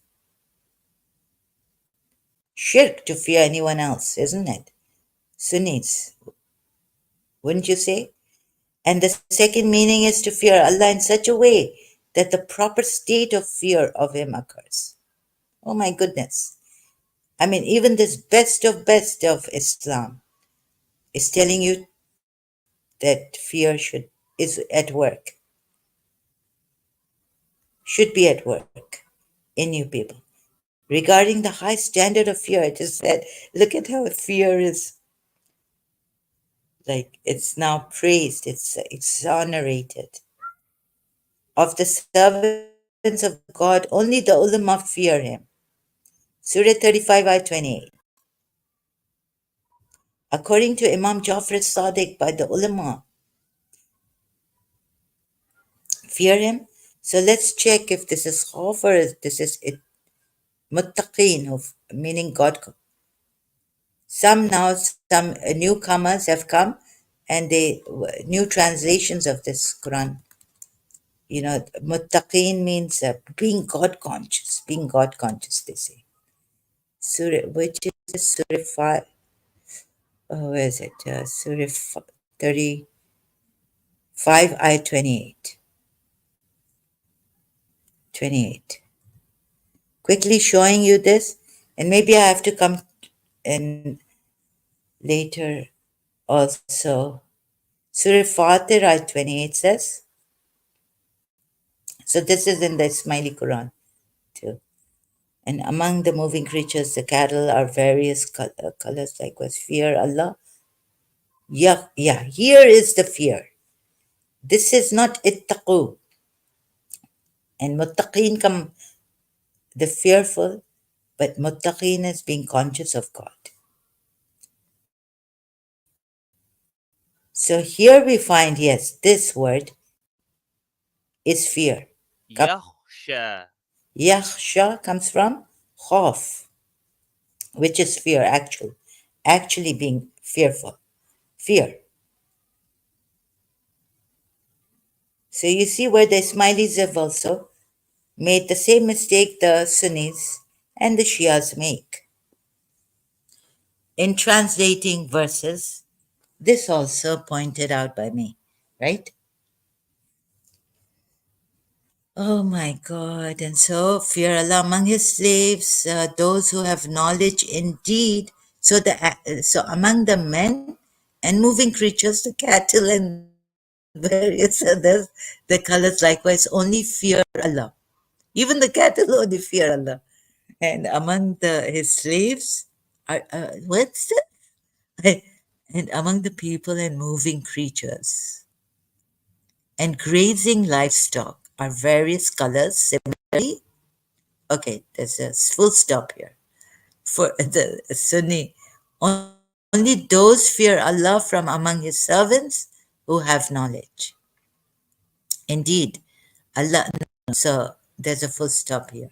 Shirk to fear anyone else, isn't it? Sunnis, wouldn't you say? And the second meaning is to fear Allah in such a way that the proper state of fear of Him occurs. Oh my goodness. I mean, even this best of Islam is telling you that is at work, should be at work in you people. Regarding the high standard of fear, it is said, look at how fear is like, it's now praised, it's exonerated. Of the servants of God, only the ulama fear Him. Surah 35, ayah 28. According to Imam Jafar Sadiq, by the ulama, fear Him. So let's check if this is khawf or if this is muttaqeen, meaning God. Some newcomers have come and new translations of this Quran. Muttaqeen means being God conscious, they say. Surah, which is Surah 5, where is it? Surah 35, ayah 28. 28. Quickly showing you this, and maybe I have to come in later also. Surah Fatir, ayah 28 says, so this is in the Ismaili Quran too. And among the moving creatures, the cattle are various colors, likewise. Fear Allah. Yeah, yeah, here is the fear. This is not ittaqu. And muttaqeen come, the fearful, but muttaqeen is being conscious of God. So here we find, yes, this word is fear. يخشى Yakhsha comes from khawf, which is fear, actually being fearful. Fear. So you see where the Smileys have also made the same mistake the Sunnis and the Shias make. In translating verses, this also pointed out by me, right? Oh my God. And so fear Allah among his slaves, those who have knowledge indeed. So among the men and moving creatures, the cattle and various others, the colors likewise only fear Allah. Even the cattle only fear Allah. And among his slaves, what's that? And among the people and moving creatures and grazing livestock are various colors. Similarly, okay, there's a full stop here. For the Sunni, only those fear Allah from among His servants who have knowledge. Indeed, Allah. So there's a full stop here.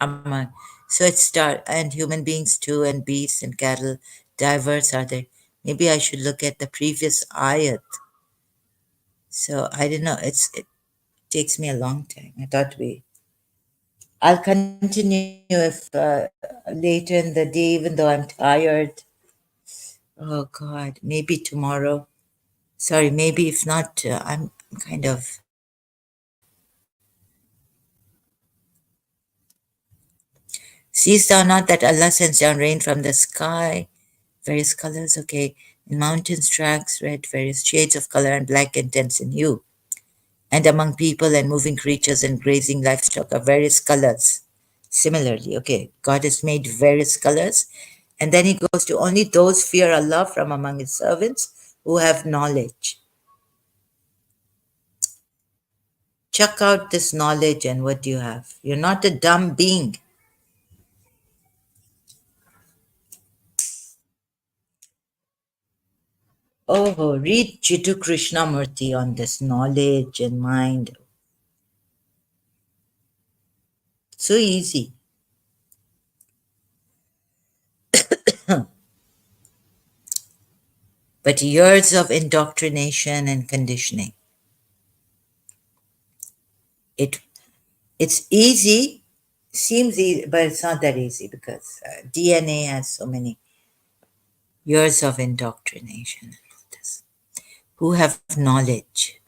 Among, so it start and human beings too, and beasts and cattle, diverse are they. Maybe I should look at the previous ayat. So I don't know. It takes me a long time. I thought I'll continue if later in the day, even though I'm tired. Oh God, maybe tomorrow. Sorry, maybe if not, I'm kind of. Seest thou not that Allah sends down rain from the sky, various colors, okay, in mountains, tracks, red, various shades of color, and black intense in hue. And among people and moving creatures and grazing livestock are various colors. Similarly, okay, God has made various colors, and then He goes to only those fear Allah from among His servants who have knowledge. Chuck out this knowledge, and what do you have? You're not a dumb being. Oh, read Jiddu Krishnamurti on this knowledge and mind. So easy. But years of indoctrination and conditioning. It it's easy, seems easy, but it's not that easy because DNA has so many years of indoctrination and all this. Who have knowledge.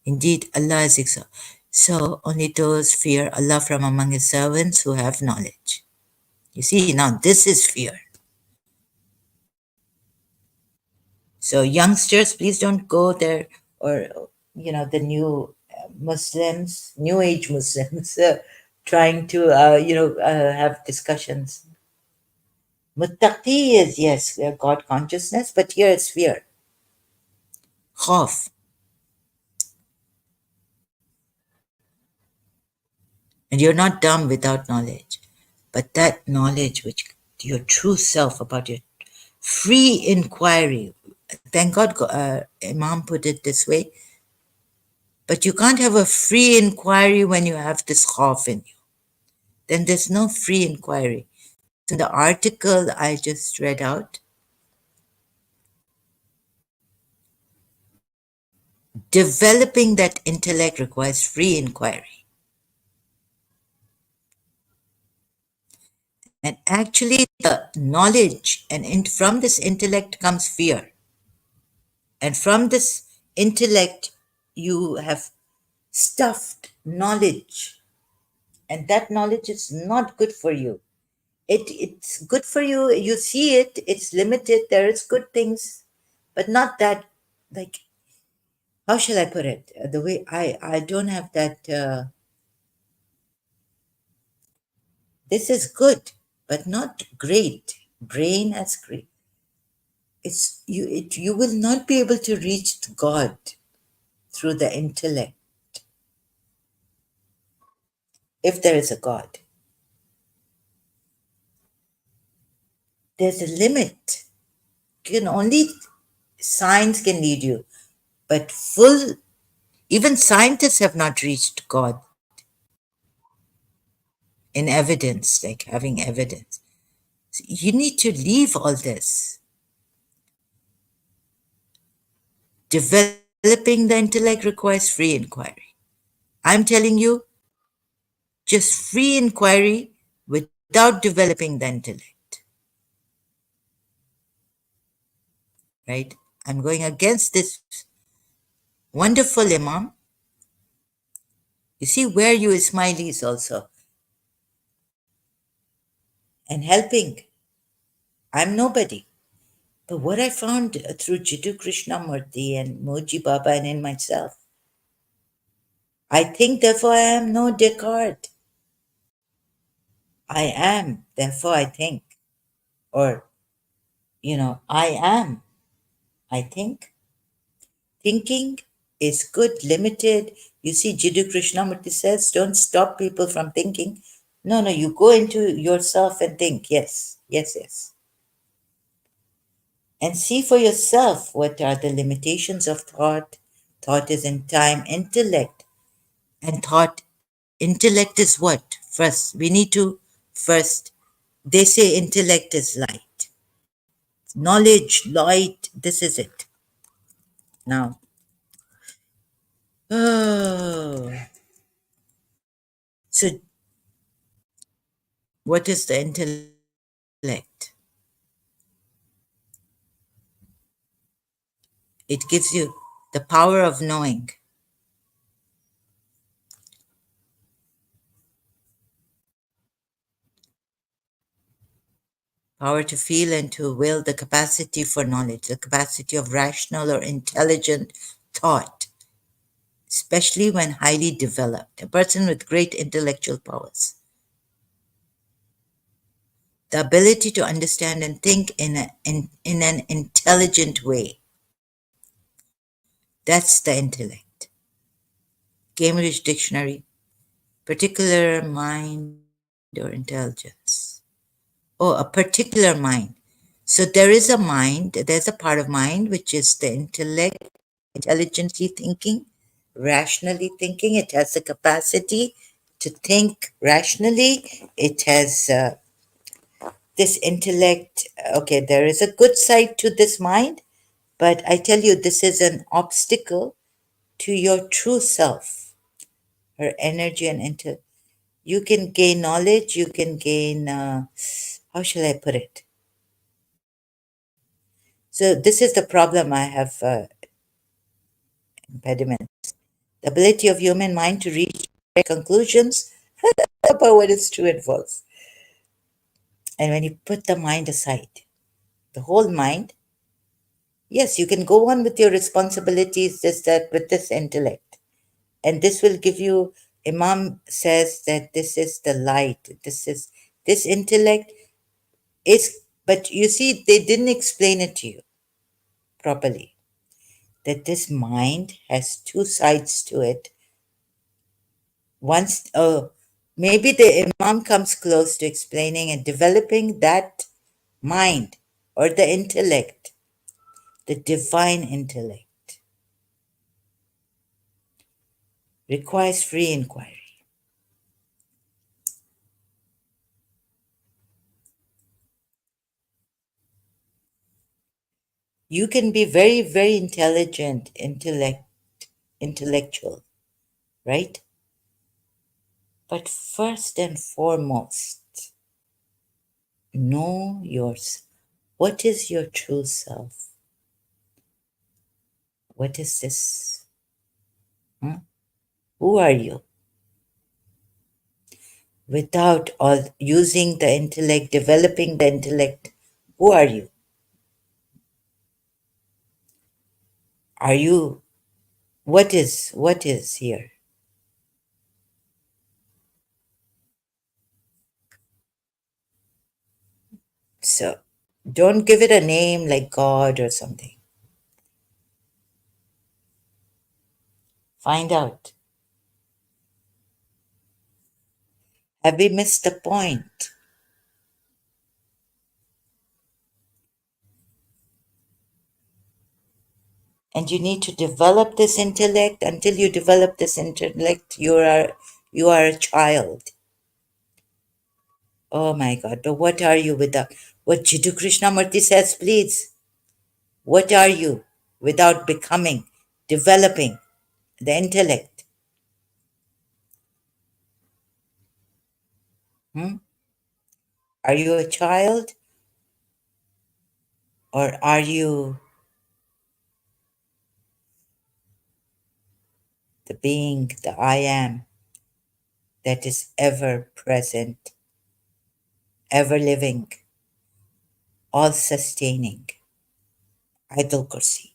Indeed, Allah is exalted. So only those fear Allah from among His servants who have knowledge. You see, now this is fear. So youngsters, please don't go there, or the new Muslims, New Age Muslims, trying to have discussions. Muttaqi is, yes, God consciousness, but here it's fear, khawf. And you're not dumb without knowledge, but that knowledge which your true self about your free inquiry. Thank God, Imam put it this way. But you can't have a free inquiry when you have this khawf in you. Then there's no free inquiry. So in the article I just read out, developing that intellect requires free inquiry. And actually, the knowledge and from this intellect comes fear. And from this intellect, you have stuffed knowledge. And that knowledge is not good for you. It's good for you. You see it, it's limited. There is good things, but not that, like, how shall I put it? The way I don't have that. This is good, but not great. Brain as great. It's you. You will not be able to reach to God through the intellect if there is a God. There's a limit. You can only science can lead you, but full. Even scientists have not reached God in evidence, like having evidence. So you need to leave all this. Developing the intellect requires free inquiry. I'm telling you, just free inquiry without developing the intellect. Right? I'm going against this wonderful Imam. You see where you Ismailis also and helping. I'm nobody. But what I found through Jiddu Krishnamurti and Moji Baba and in myself, I think, therefore I am no Descartes. I am, therefore I think. Or, I am, I think. Thinking is good, limited. You see, Jiddu Krishnamurti says, don't stop people from thinking. No, no, you go into yourself and think. Yes, yes, yes. And see for yourself what are the limitations of thought. Thought is in time, intellect. And thought, intellect is what? First, we need to first, they say intellect is light. Knowledge, light, this is it. Now, oh, so what is the intellect? It gives you the power of knowing, power to feel and to will, the capacity for knowledge, the capacity of rational or intelligent thought, especially when highly developed, a person with great intellectual powers. The ability to understand and think in an intelligent way. That's the intellect. Cambridge Dictionary, particular mind or intelligence. Oh, a particular mind. So there is a mind, there's a part of mind which is the intellect, intelligently thinking, rationally thinking. It has the capacity to think rationally. It has this intellect. Okay, there is a good side to this mind, but I tell you, this is an obstacle to your true self, her energy and intellect. You can gain knowledge, you can gain, how shall I put it? So, this is the problem I have, impediment. The ability of human mind to reach conclusions about what is true and false. And when you put the mind aside, the whole mind, yes, you can go on with your responsibilities, this, that, with this intellect. And this will give you, Imam says that this is the light, this intellect is, but you see, they didn't explain it to you properly. That this mind has two sides to it. Once, oh, maybe the Imam comes close to explaining and developing that mind or the intellect, the divine intellect, requires free inquiry. You can be very, very intelligent, intellectual, right? But first and foremost, know yours. What is your true self? What is this? Hmm? Who are you? Without all using the intellect, developing the intellect, who are you? Are you, what is here? So don't give it a name like God or something. Find out. Have we missed the point? And you need to develop this intellect. Until you develop this intellect, you are a child. Oh my God, but what are you without? What Jiddu Krishnamurti says, please. What are you without becoming, developing the intellect? Hmm? Are you a child, or are you the being, the I am, that is ever present, ever living, all sustaining? Idol Kursi.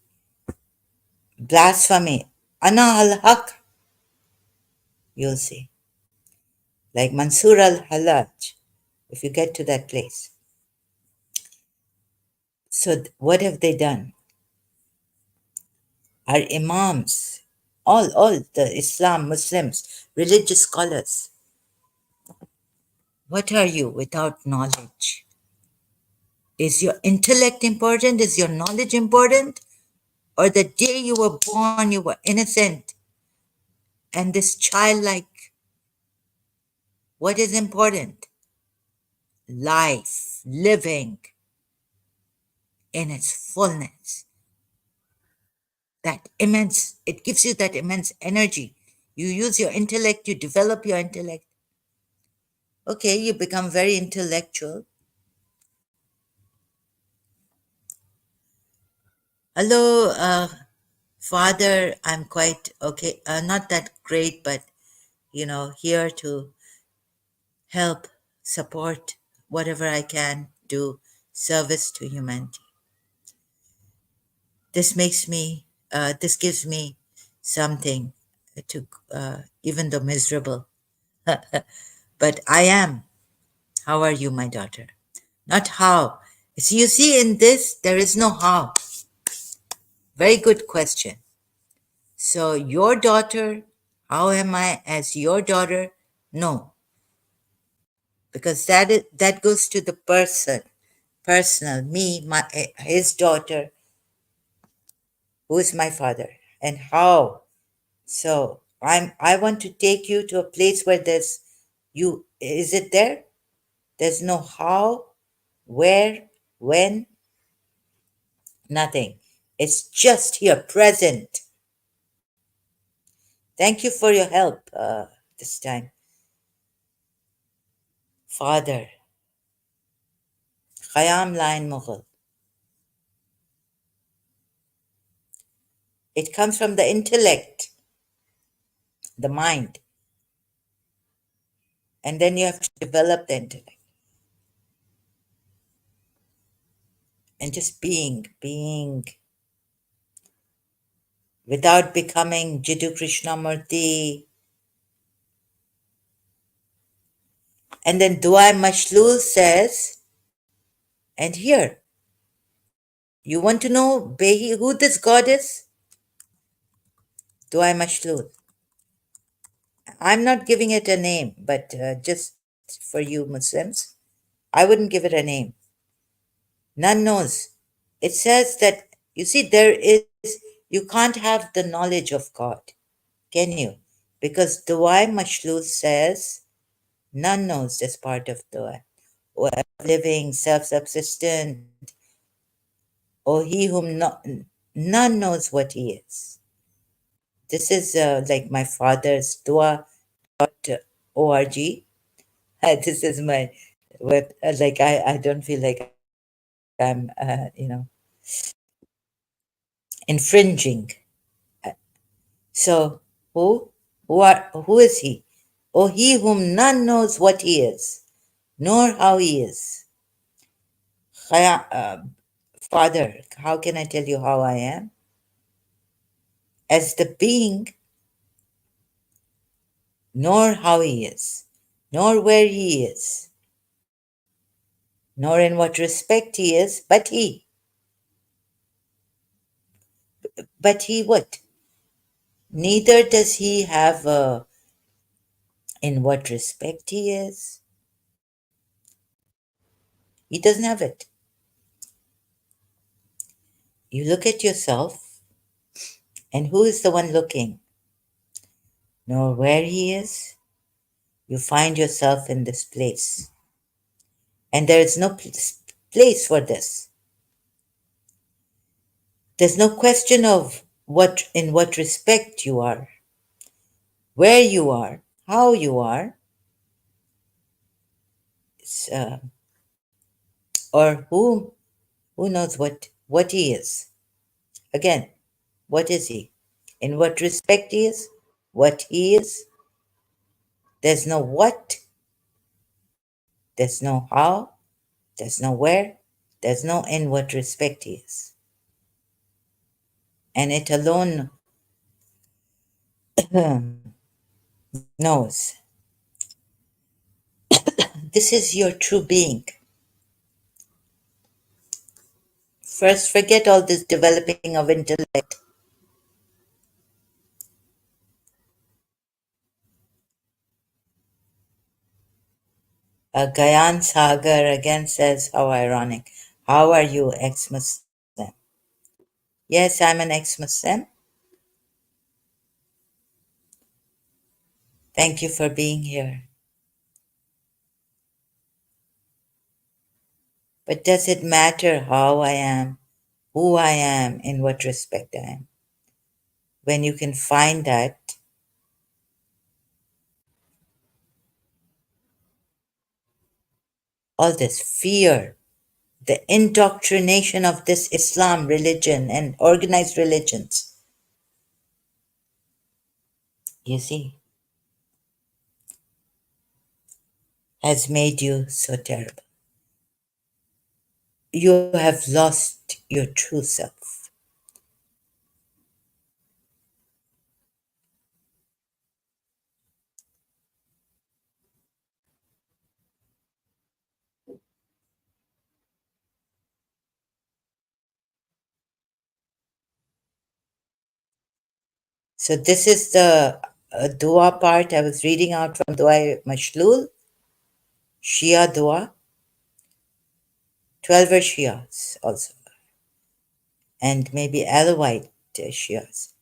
Blasphemy. Ana al Haq, you'll see. Like Mansur al Halaj, if you get to that place. So, what have they done? Our Imams, all the Islam, Muslims, religious scholars. What are you without knowledge? Is your intellect important? Is your knowledge important? Or the day you were born, you were innocent and this childlike? What is important? Life, living in its fullness. That immense, it gives you that immense energy. You use your intellect, you develop your intellect. Okay, you become very intellectual. Hello, Father. I'm quite okay. Not that great, but here to help, support whatever I can do, service to humanity. This makes me, this gives me something to, even though miserable, but I am. How are you, my daughter? Not how. So you see, in this, there is no how. Very good question. So, your daughter, how am I as your daughter? No, because that goes to the person. personal, me, his daughter, who is my father, and how. So I want to take you to a place where there's you. Is it there? There's no how, where, when, nothing. It's just here, present. Thank you for your help this time, Father. Khayyam Line Mughal. It comes from the intellect, the mind, and then you have to develop the intellect and just being without becoming Jiddu Krishnamurti. And then Dua Mashlul says, and here, you want to know Behi, who this God is? Dua Mashlul. I'm not giving it a name, but just for you Muslims, I wouldn't give it a name. None knows. It says that, you see, you can't have the knowledge of God, can you? Because Dua Mashlul says, none knows this part of Dua. Or living, self subsistent, or he whom none knows what he is. This is like my father's dua.org. This is my web. Like I don't feel like I'm, infringing. So who is he? Oh, he whom none knows what he is, nor how he is. Father, how can I tell you how I am? As the being, nor how he is, nor where he is, nor in what respect he is, but he. But he what? Neither does he have in what respect he is. He doesn't have it. You look at yourself, and who is the one looking? Nor where he is. You find yourself in this place. And there is no place for this. There's no question of in what respect you are, where you are, how you are, uh, or who knows what he is. Again, what is he? In what respect he is? What he is? There's no what, there's no how, there's no where, there's no in what respect he is. And it alone knows. This is your true being. First, forget all this developing of intellect. Gayan Sagar again says, how ironic. How are you, ex-Muslim? Yes, I'm an ex-Muslim. Thank you for being here. But does it matter how I am, who I am, in what respect I am? When you can find that, all this fear, the indoctrination of this Islam religion and organized religions, you see, has made you so terrible. You have lost your true self. So this is the dua part I was reading out from Dua Mashlul, Shia Dua 12er Shias also, and maybe Alawite Shias.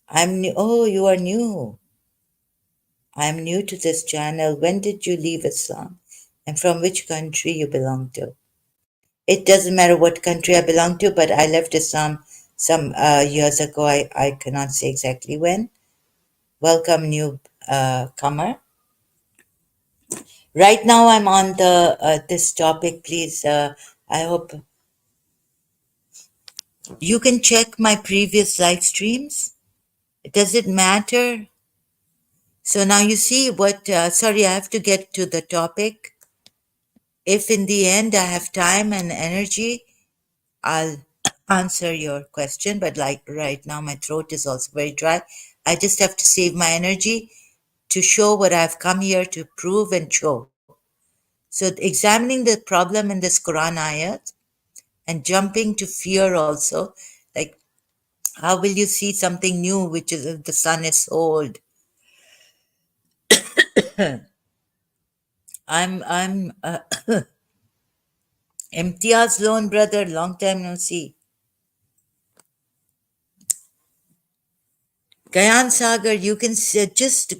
I'm new. Oh, you are new. I'm new to this channel. When did you leave Islam? And from which country you belong to? It doesn't matter what country I belong to, but I left Islam some years ago. I cannot say exactly when. Welcome, new comer. Right now, I'm on the this topic. Please, I hope you can check my previous live streams. Does it matter? So now you see what. Sorry, I have to get to the topic. If in the end I have time and energy, I'll answer your question. But like right now, my throat is also very dry. I just have to save my energy to show what I've come here to prove and show. So examining the problem in this Quran ayat and jumping to fear also, like how will you see something new which is the sun is old? I'm Imtiaz Lone brother, long time no see. Gayan Sagar, you can just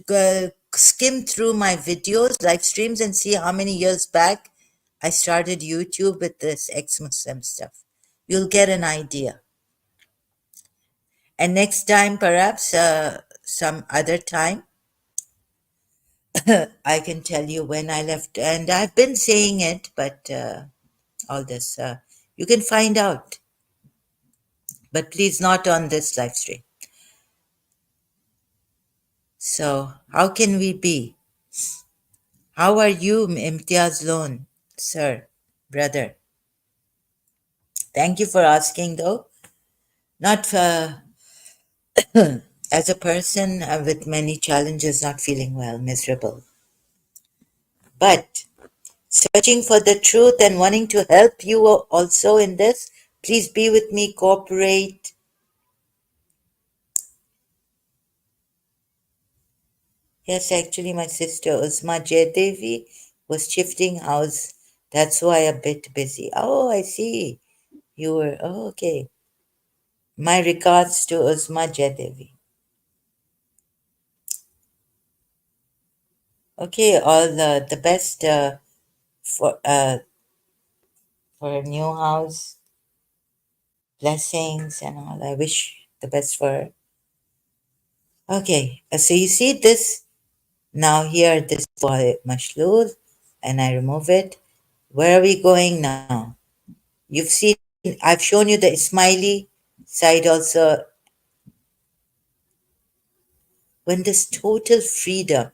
skim through my videos, live streams, and see how many years back I started YouTube with this ex-Muslim stuff. You'll get an idea. And next time, perhaps some other time, I can tell you when I left. And I've been saying it, but all this, you can find out. But please not on this live stream. So, how can we be? How are you, Imtiaz Lone, sir, brother? Thank you for asking, though. Not as a person with many challenges, not feeling well, miserable. But searching for the truth and wanting to help you also in this. Please be with me, cooperate. Yes, actually, my sister Uzma Jaydevi was shifting house. That's why a bit busy. Oh, I see. You were, oh, okay. My regards to Uzma Jaydevi. Okay, all the best for her new house, blessings and all. I wish the best for her. Okay, so you see this now here, this boy mashlul, and I remove it. Where are we going now? You've seen, I've shown you the Ismaili side also. When this total freedom,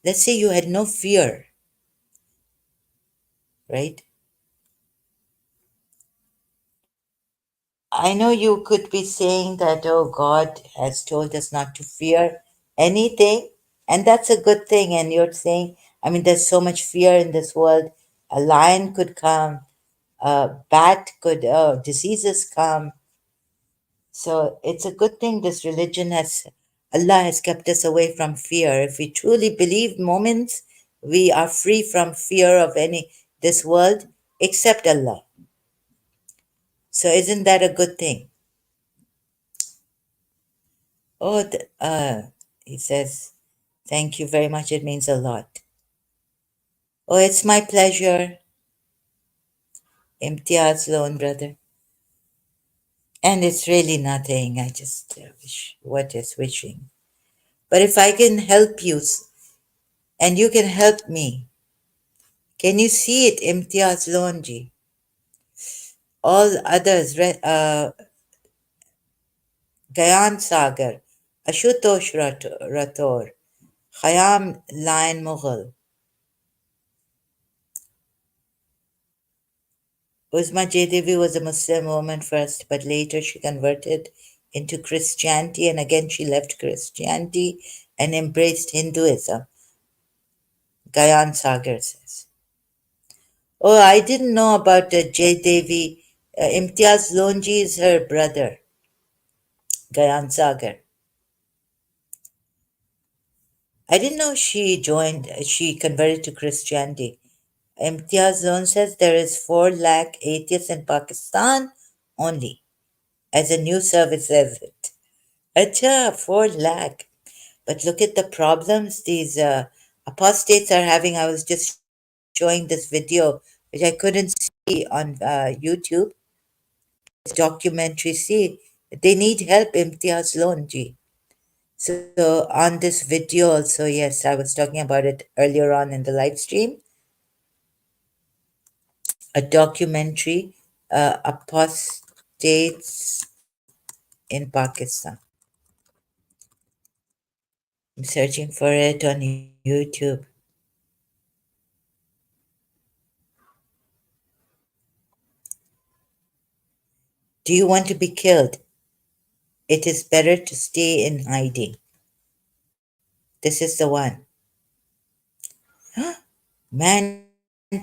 let's say you had no fear, right? I know you could be saying that, oh, God has told us not to fear anything, and that's a good thing. And you're saying, I mean, there's so much fear in this world. A lion could come, a bat could, diseases come. So it's a good thing this religion has, Allah has kept us away from fear. If we truly believe moments, we are free from fear of any, this world, except Allah. So isn't that a good thing? Oh, he says, thank you very much. It means a lot. Oh, it's my pleasure. Imtiaz Lone brother. And it's really nothing. I just wish what is wishing. But if I can help you and you can help me, can you see it, Imtiaz Lonji? All others, Gayan Sagar, Ashutosh Rator, Khayyam Lion Mughal. Uzma Jaydevi was a Muslim woman first, but later she converted into Christianity and again she left Christianity and embraced Hinduism, Gayan Sagar says. Oh, I didn't know about Jaydevi. Imtiaz Lonji is her brother, Gayan Sagar. I didn't know she converted to Christianity. Imtiaz Zone says there is 4 lakh atheists in Pakistan only, as a news service says it. Acha, 4 lakh. But look at the problems these apostates are having. I was just showing this video, which I couldn't see on YouTube. This documentary. See, they need help, Imtiaz Loan ji. So on this video also, yes, I was talking about it earlier on in the live stream. A documentary, apostates in Pakistan. I'm searching for it on YouTube. Do you want to be killed? It is better to stay in hiding. This is the one. Man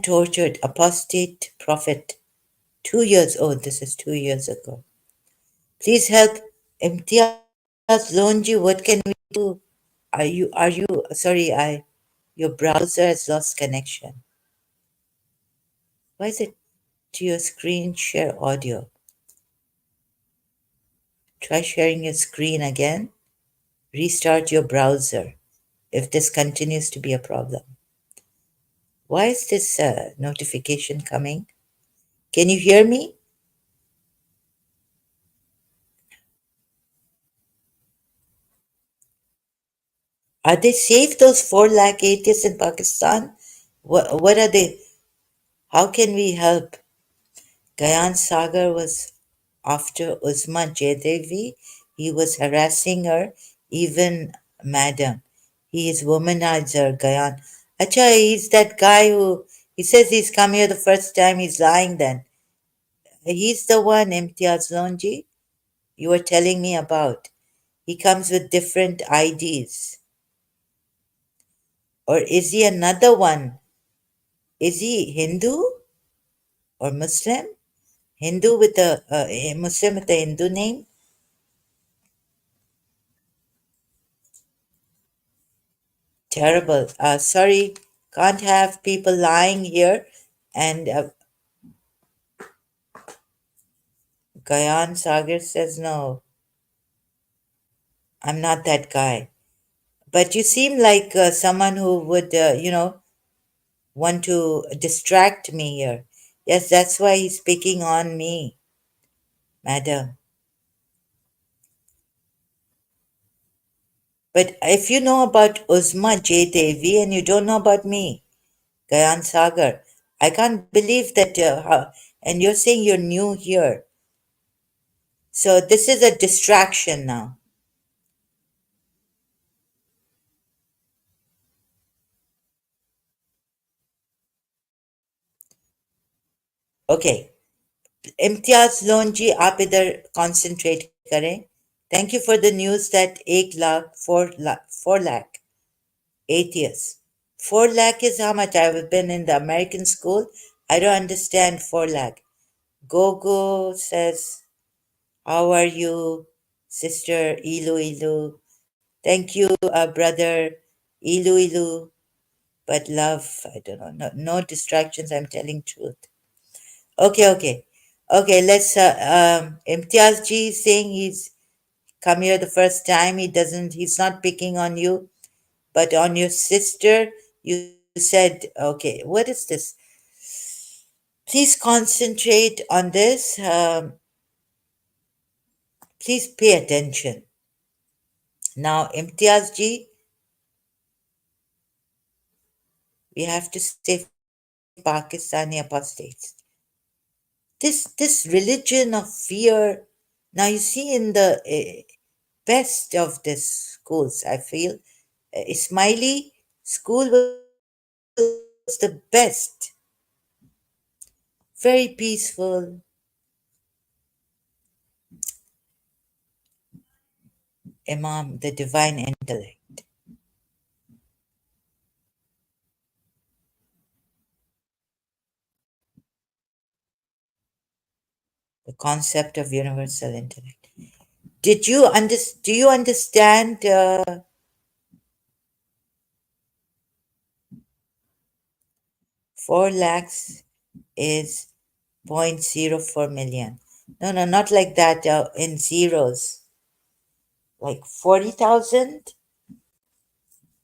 tortured, apostate prophet. 2 years old. This is 2 years ago. Please help. Imtiaz Lonji, what can we do? Are you, sorry, your browser has lost connection. Why is it to your screen share audio? Try sharing your screen again. Restart your browser if this continues to be a problem. Why is this notification coming? Can you hear me? Are they safe, those 4 lakh atheists in Pakistan? What are they? How can we help? Gayan Sagar was after Uzma Jaidevi. He was harassing her, even madam. He is womanizer, Gayan. Acha, he's that guy who, he says he's come here the first time, he's lying then. He's the one, Imtiaz Lonji, you were telling me about. He comes with different IDs. Or is he another one? Is he Hindu or Muslim? Hindu with a Muslim with a Hindu name? Terrible. Sorry, can't have people lying here. And Gayan Sagar says, no, I'm not that guy. But you seem like someone who would, want to distract me here. Yes, that's why he's picking on me, madam. But if you know about Uzma J. Devi and you don't know about me, Gayan Sagar, I can't believe that, and you're saying you're new here. So this is a distraction now. Okay. Imtiaz Lone ji आप इधर concentrate करें. Thank you for the news that 8 lakh, 4 lakh atheists. 4 lakh is how much? I've been in the American school. I don't understand 4 lakh. Gogo says, how are you, sister Ilu Ilu? Thank you, brother Ilu Ilu. But love, I don't know. No distractions, I'm telling truth. Okay, okay. Okay, let's Imtiaz Ji is saying he's come here the first time. He's not picking on you, but on your sister, you said, okay, what is this? Please concentrate on this. Please pay attention. Now, Imtiaz Ji, we have to say Pakistani apostates. This religion of fear. Now, you see, in the best of the schools, I feel. Ismaili school was the best. Very peaceful. Imam, the divine intellect. The concept of universal intellect. Do you understand 4 lakhs is 0.04 million. No, no, not like that, in zeros. Like 40,000?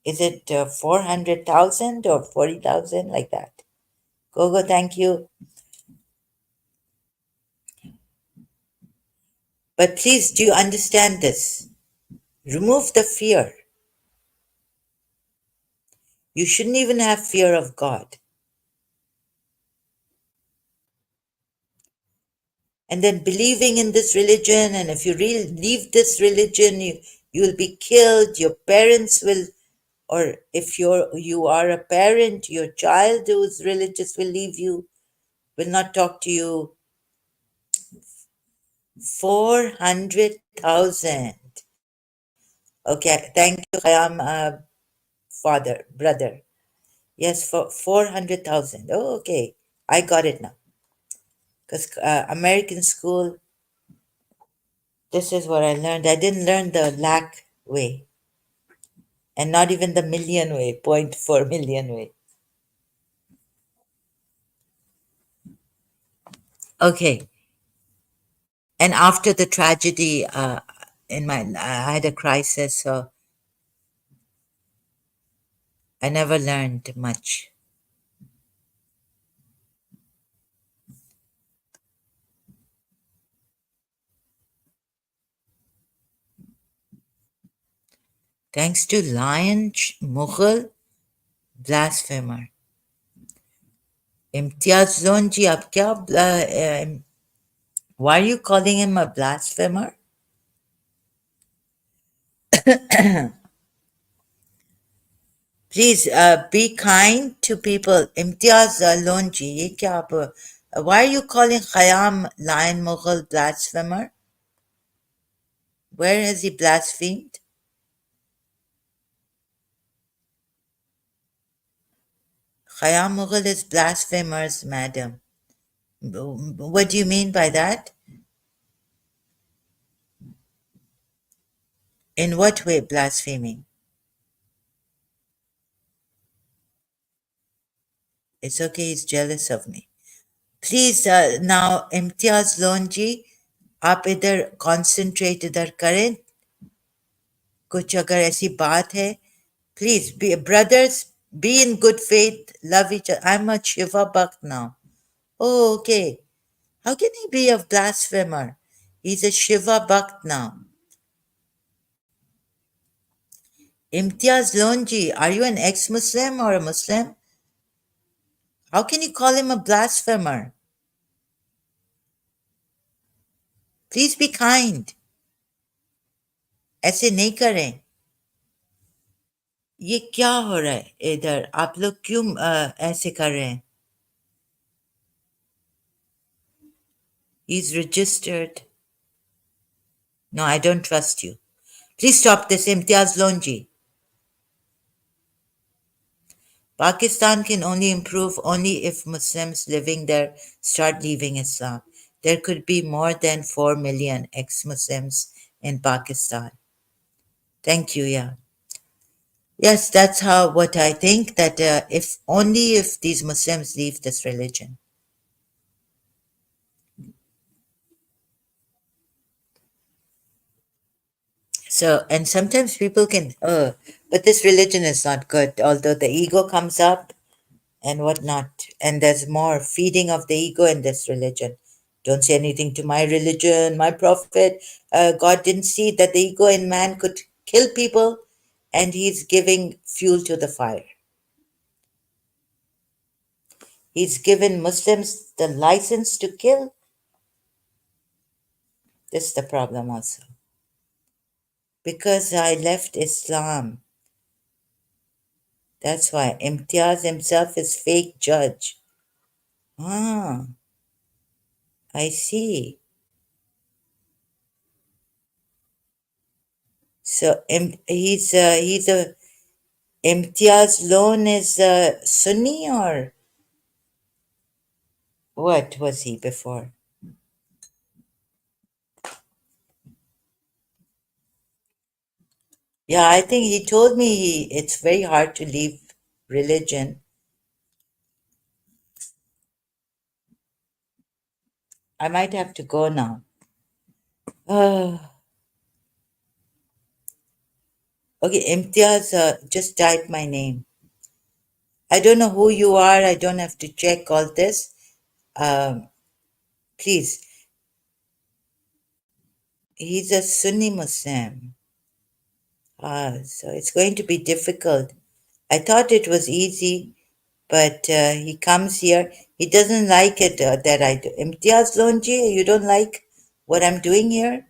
Is it 400,000 or 40,000? Like that. Gogo, thank you. But please, do you understand this? Remove the fear. You shouldn't even have fear of God. And then believing in this religion, and if you really leave this religion, you will be killed, your parents will, or if you are a parent, your child who's religious will leave you, will not talk to you. 400,000. Okay, thank you, Khayyam, father, brother. Yes, for 400,000. Oh, okay, I got it now. Because American school, this is what I learned. I didn't learn the lakh way, and not even the million way, 0.4 million way. Okay, and after the tragedy, I had a crisis, so I never learned much. Thanks to Lion Mughal blasphemer. Imtiaz Lone ji आप क्या why are you calling him a blasphemer? Please be kind to people. Imtiaz Lone ji ये क्या आप why are you calling Khayyam Lion Mughal blasphemer? Where has he blasphemed? Khayyam Mughal is blasphemers, madam. What do you mean by that? In what way blaspheming? It's okay, he's jealous of me. Please now Imtiaz Lone ji आप इधर concentrate इधर करें कुछ अगर ऐसी बात है please be brothers be in good faith love each I am a Shiva bhakt now okay how can he be a blasphemer he is a Shiva bhakt now Imtiaz Lone ji are you an ex Muslim or a Muslim how can you call him a blasphemer please be kind ऐसे नहीं करें ये क्या हो रहा है इधर आप लोग क्यों ऐसे कर रहे हैं He's registered. No, I don't trust you. Please stop this, Imtiaz Lonji. Pakistan can only improve only if Muslims living there start leaving Islam. There could be more than 4 million ex-Muslims in Pakistan. Thank you, yeah. Yes, that's how what I think, that if only if these Muslims leave this religion. So, and sometimes people can, but this religion is not good, although the ego comes up and whatnot. And there's more feeding of the ego in this religion. Don't say anything to my religion, my prophet. God didn't see that the ego in man could kill people, and he's giving fuel to the fire. He's given Muslims the license to kill. This is the problem also. Because I left Islam. That's why Imtiaz himself is fake judge. Ah, I see. So he's a Imtiaz Loan is Sunni, or what was he before? Yeah, I think he told me it's very hard to leave religion. I might have to go now. Uh, okay, Imtiaz, just type my name. I don't know who you are. I don't have to check all this. Um, please, he's a Sunni Muslim. So it's going to be difficult. I thought it was easy, but he comes here. He doesn't like it that I do. Imtiaz Lonji, you don't like what I'm doing here?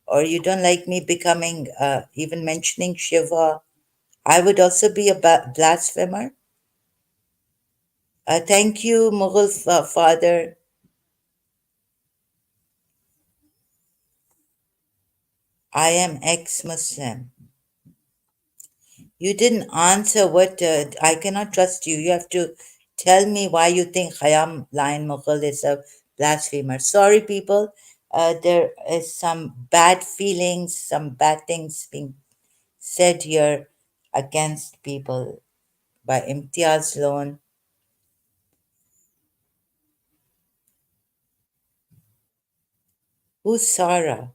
Or you don't like me becoming, even mentioning Shiva? I would also be a blasphemer. Thank you, Mughal father. I am ex-Muslim. You didn't answer what I cannot trust you. You have to tell me why you think Khayyam Lion Mughal is a blasphemer. Sorry, people. There is some bad feelings, some bad things being said here against people by Imtiaz Loan. Who's Sarah?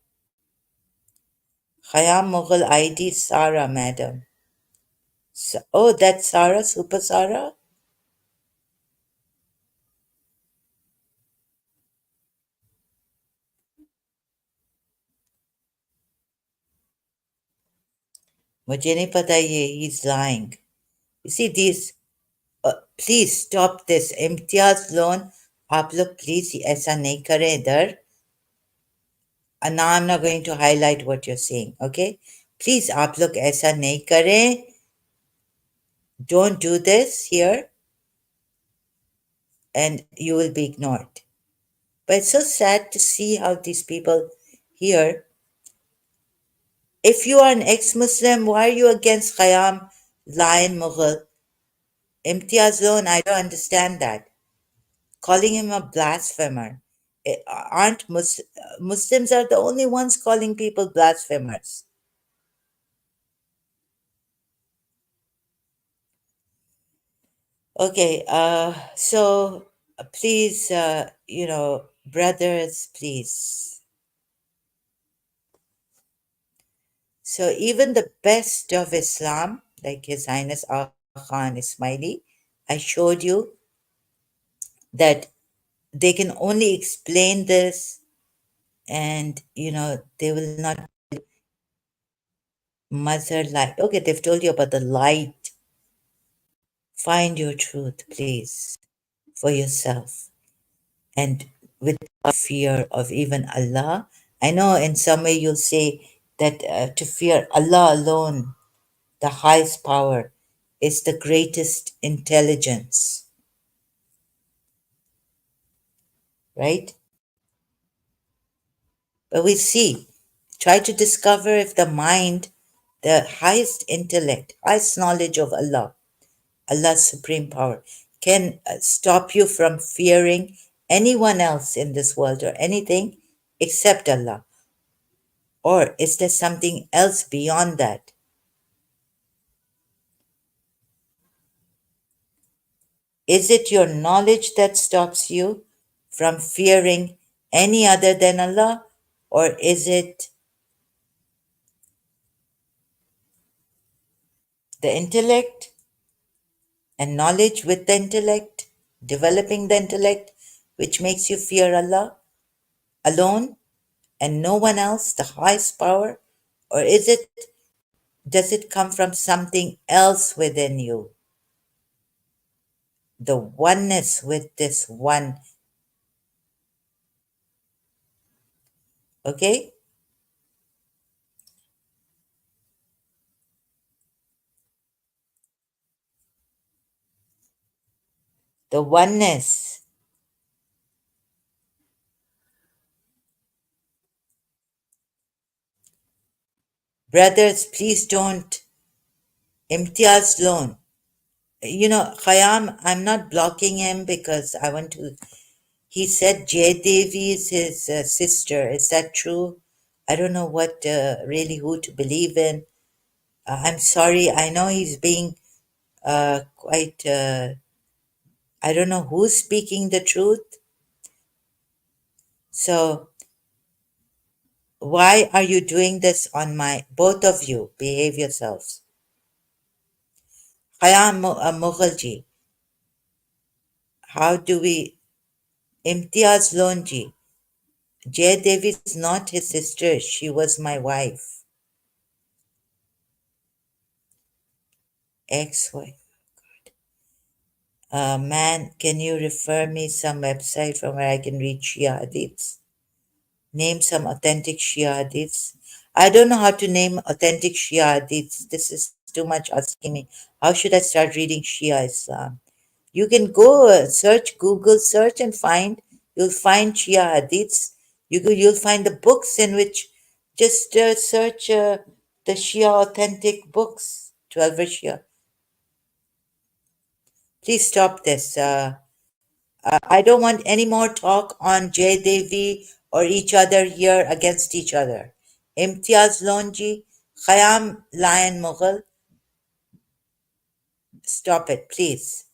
Khayyam Mughal ID Sarah, madam. Oh, that's Sarah, Super Sarah? मुझे नहीं पता ये, he's lying. You see these, please stop this. Imtiaz loan, आप लोग please ऐसा नहीं करें इधर. And now I'm not going to highlight what you're saying, okay? Please, आप लोग ऐसा नहीं करें. Don't do this here, and you will be ignored. But it's so sad to see how these people here. If you are an ex-Muslim, why are you against Khayyam, Lion, Mughal? Imtiaz Loan, I don't understand that. Calling him a blasphemer. Aren't Muslims are the only ones calling people blasphemers? Okay, so please, brothers, please. So even the best of Islam, like His Highness Aga Khan Ismaili, I showed you that they can only explain this, and they will not mother light. Okay, they've told you about the light. Find your truth, please, for yourself, and without fear of even Allah. I know in some way you'll say that to fear Allah alone, the highest power, is the greatest intelligence, right? But we see, try to discover if the mind, the highest intellect, highest knowledge of Allah, Allah's supreme power, can stop you from fearing anyone else in this world or anything except Allah. Or is there something else beyond that? Is it your knowledge that stops you from fearing any other than Allah? Or is it the intellect and knowledge with the intellect, developing the intellect, which makes you fear Allah alone and no one else, the highest power? Or does it come from something else within you? The oneness with this one, okay? The oneness. Brothers, please don't. Imtiaz loan. Khayyam, I'm not blocking him because I want to. He said Jay Devi is his sister. Is that true? I don't know what really who to believe in. I'm sorry. I know he's being quite. I don't know who's speaking the truth. So why are you doing this on my, both of you? Behave yourselves. Khayyam Mughalji, how do we, Imtiaz Lonji, Jay Devi is not his sister, she was my wife. Ex-wife. Man, can you refer me some website from where I can read Shia Hadiths? Name some authentic Shia Hadiths. I don't know how to name authentic Shia Hadiths. This is too much asking me. How should I start reading Shia Islam? You can go search, Google search and find. You'll find Shia Hadiths. You'll find the books in which just search the Shia authentic books, 12 Shia. Please stop this. I don't want any more talk on Jay Devi or each other here against each other. Imtiaz Lonji, Khayyam Lion Mughal, stop it, please.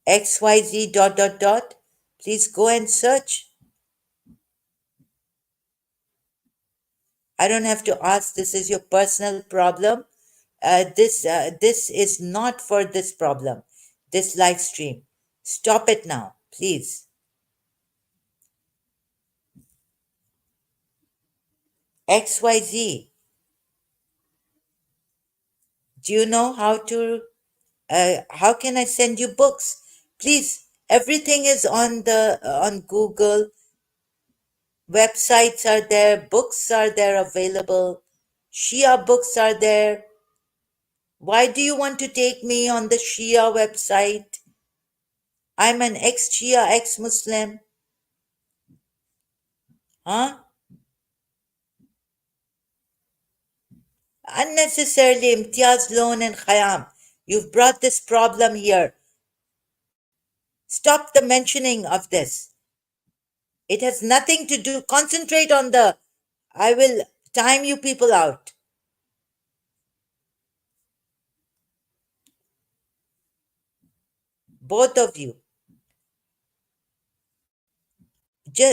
XYZ dot dot dot, please go and search. I don't have to ask, this is your personal problem. This is not for this problem, this live stream. Stop it now, please. XYZ, do you know how can I send you books? Please, everything is on the on Google. Websites are there, books are there available. Shia books are there. Why do you want to take me on the Shia website? I'm an ex-Shia, ex-Muslim. Huh? Unnecessarily Imtiaz Loan and Khayyam. You've brought this problem here. Stop the mentioning of this. It has nothing to do. Concentrate on the. I will time you people out. Both of you.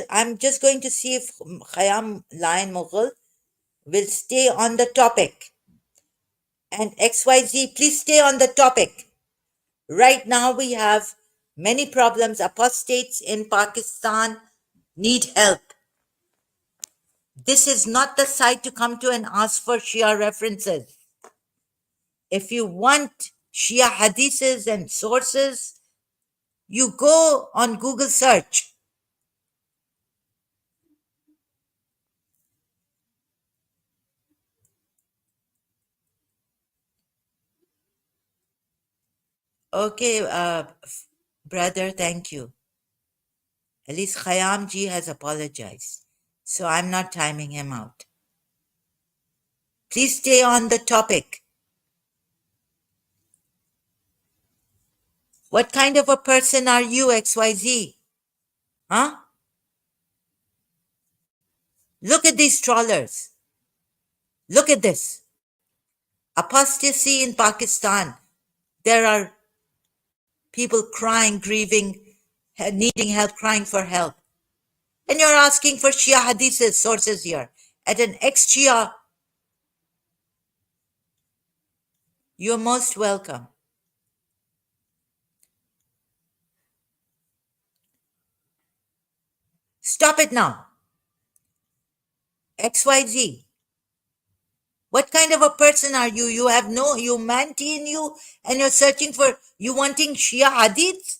I'm just going to see if Khayyam Lion Mughal will stay on the topic. And XYZ, please stay on the topic. Right now, we have many problems. Apostates in Pakistan need help. This is not the site to come to and ask for Shia references. If you want Shia hadiths and sources, you go on Google search. Okay, brother, thank you. At least Khayyam ji has apologized. So I'm not timing him out. Please stay on the topic. What kind of a person are you, XYZ? Huh? Look at these trawlers. Look at this. Apostasy in Pakistan. There are people crying, grieving, needing help, crying for help. And you're asking for Shia hadiths sources here. At an ex-Shia, you're most welcome. Stop it now. XYZ. What kind of a person are you? You have no humanity in you and you're searching for, you wanting Shia hadiths?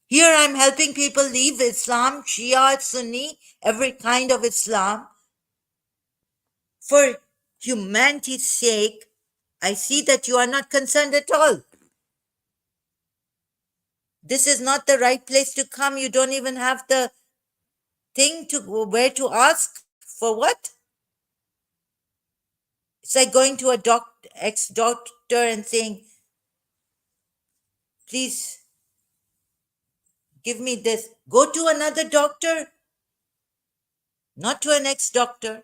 Here I'm helping people leave Islam, Shia, Sunni, every kind of Islam. For humanity's sake, I see that you are not concerned at all. This is not the right place to come. You don't even have the thing to where to ask for what? It's like going to a ex-doctor and saying, please give me this. Go to another doctor, not to an ex-doctor.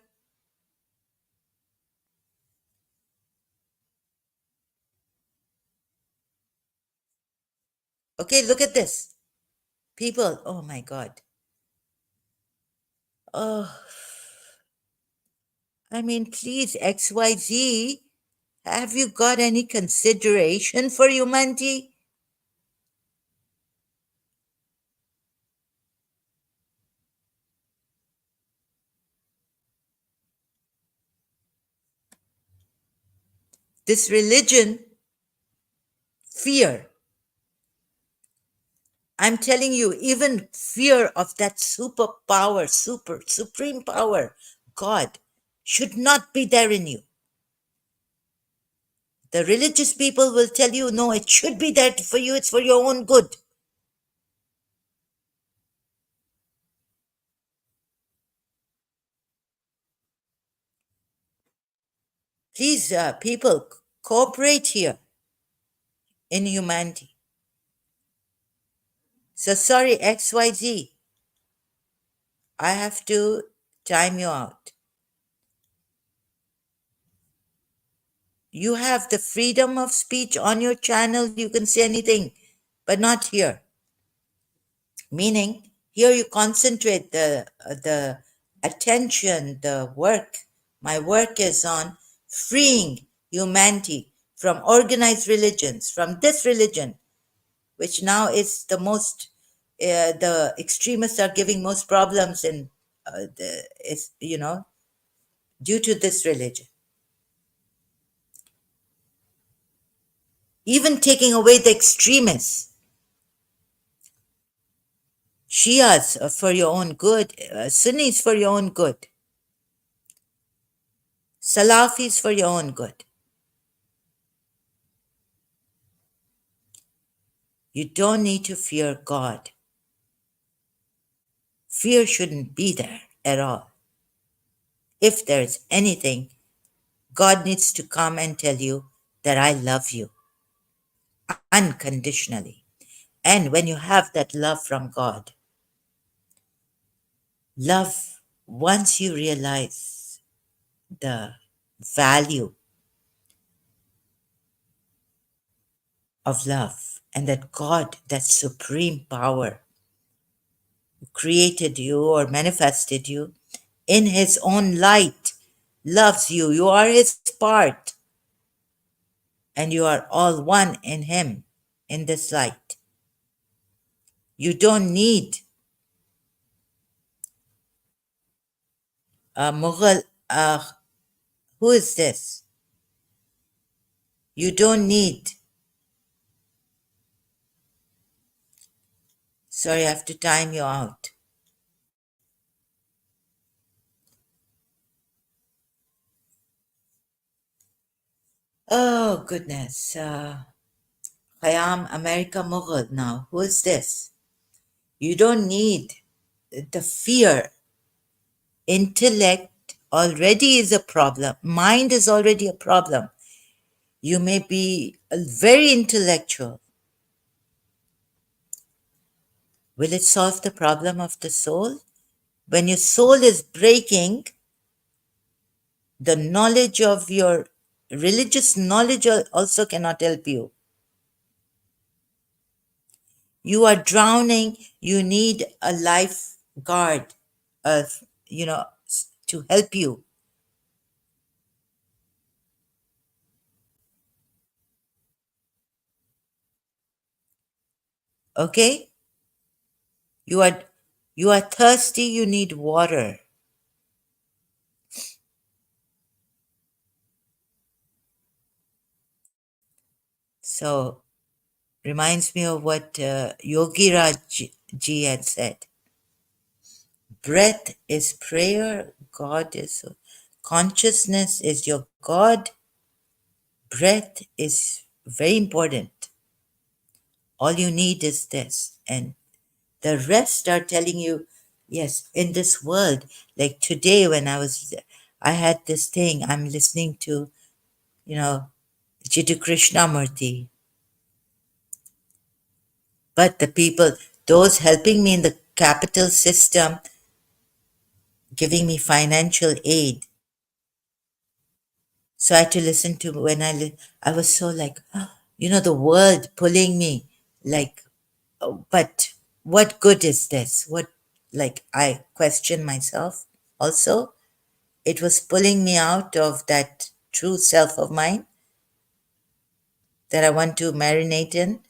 Okay, look at this. People, oh my God. Oh, I mean, please, XYZ, have you got any consideration for humanity? This religion, fear. I'm telling you, even fear of that superpower, supreme power, God, should not be there in you. The religious people will tell you, no, it should be there for you, it's for your own good. Please, people, cooperate here in humanity. So sorry, XYZ, I have to time you out. You have the freedom of speech on your channel, you can say anything, but not here. Meaning, here you concentrate the attention, the work. My work is on freeing humanity from organized religions, from this religion, which now is the most, the extremists are giving most problems in, is, due to this religion. Even taking away the extremists, Shias for your own good, Sunnis for your own good, Salafis for your own good. You don't need to fear God. Fear shouldn't be there at all. If there's anything, God needs to come and tell you that I love you unconditionally. And when you have that love from God, love, once you realize the value of love and that God, that supreme power, created you or manifested you in His own light, loves you, you are His part, and you are all one in Him in this light. You don't need a Mughal. Who is this? You don't need. Sorry, I have to time you out. Oh, goodness. I am America Mughal now. Who is this? You don't need the fear. Intellect already is a problem. Mind is already a problem. You may be very intellectual. Will it solve the problem of the soul? When your soul is breaking, the knowledge of your religious knowledge also cannot help you. You are drowning, you need a lifeguard, you know, to help you. Okay? You are you are thirsty, you need water. So reminds me of what Yogi Raj ji had said. Breath is prayer, God is consciousness is your God. Breath is very important. All you need is this. And the rest are telling you, yes, in this world, like today when I had this thing, I'm listening to, you know, Jiddu Krishnamurti. But the people, those helping me in the capital system, giving me financial aid. So I had to listen to when I was so like, the world pulling me like But what good is this? What, like, I question myself also. It was pulling me out of that true self of mine that I want to marinate in.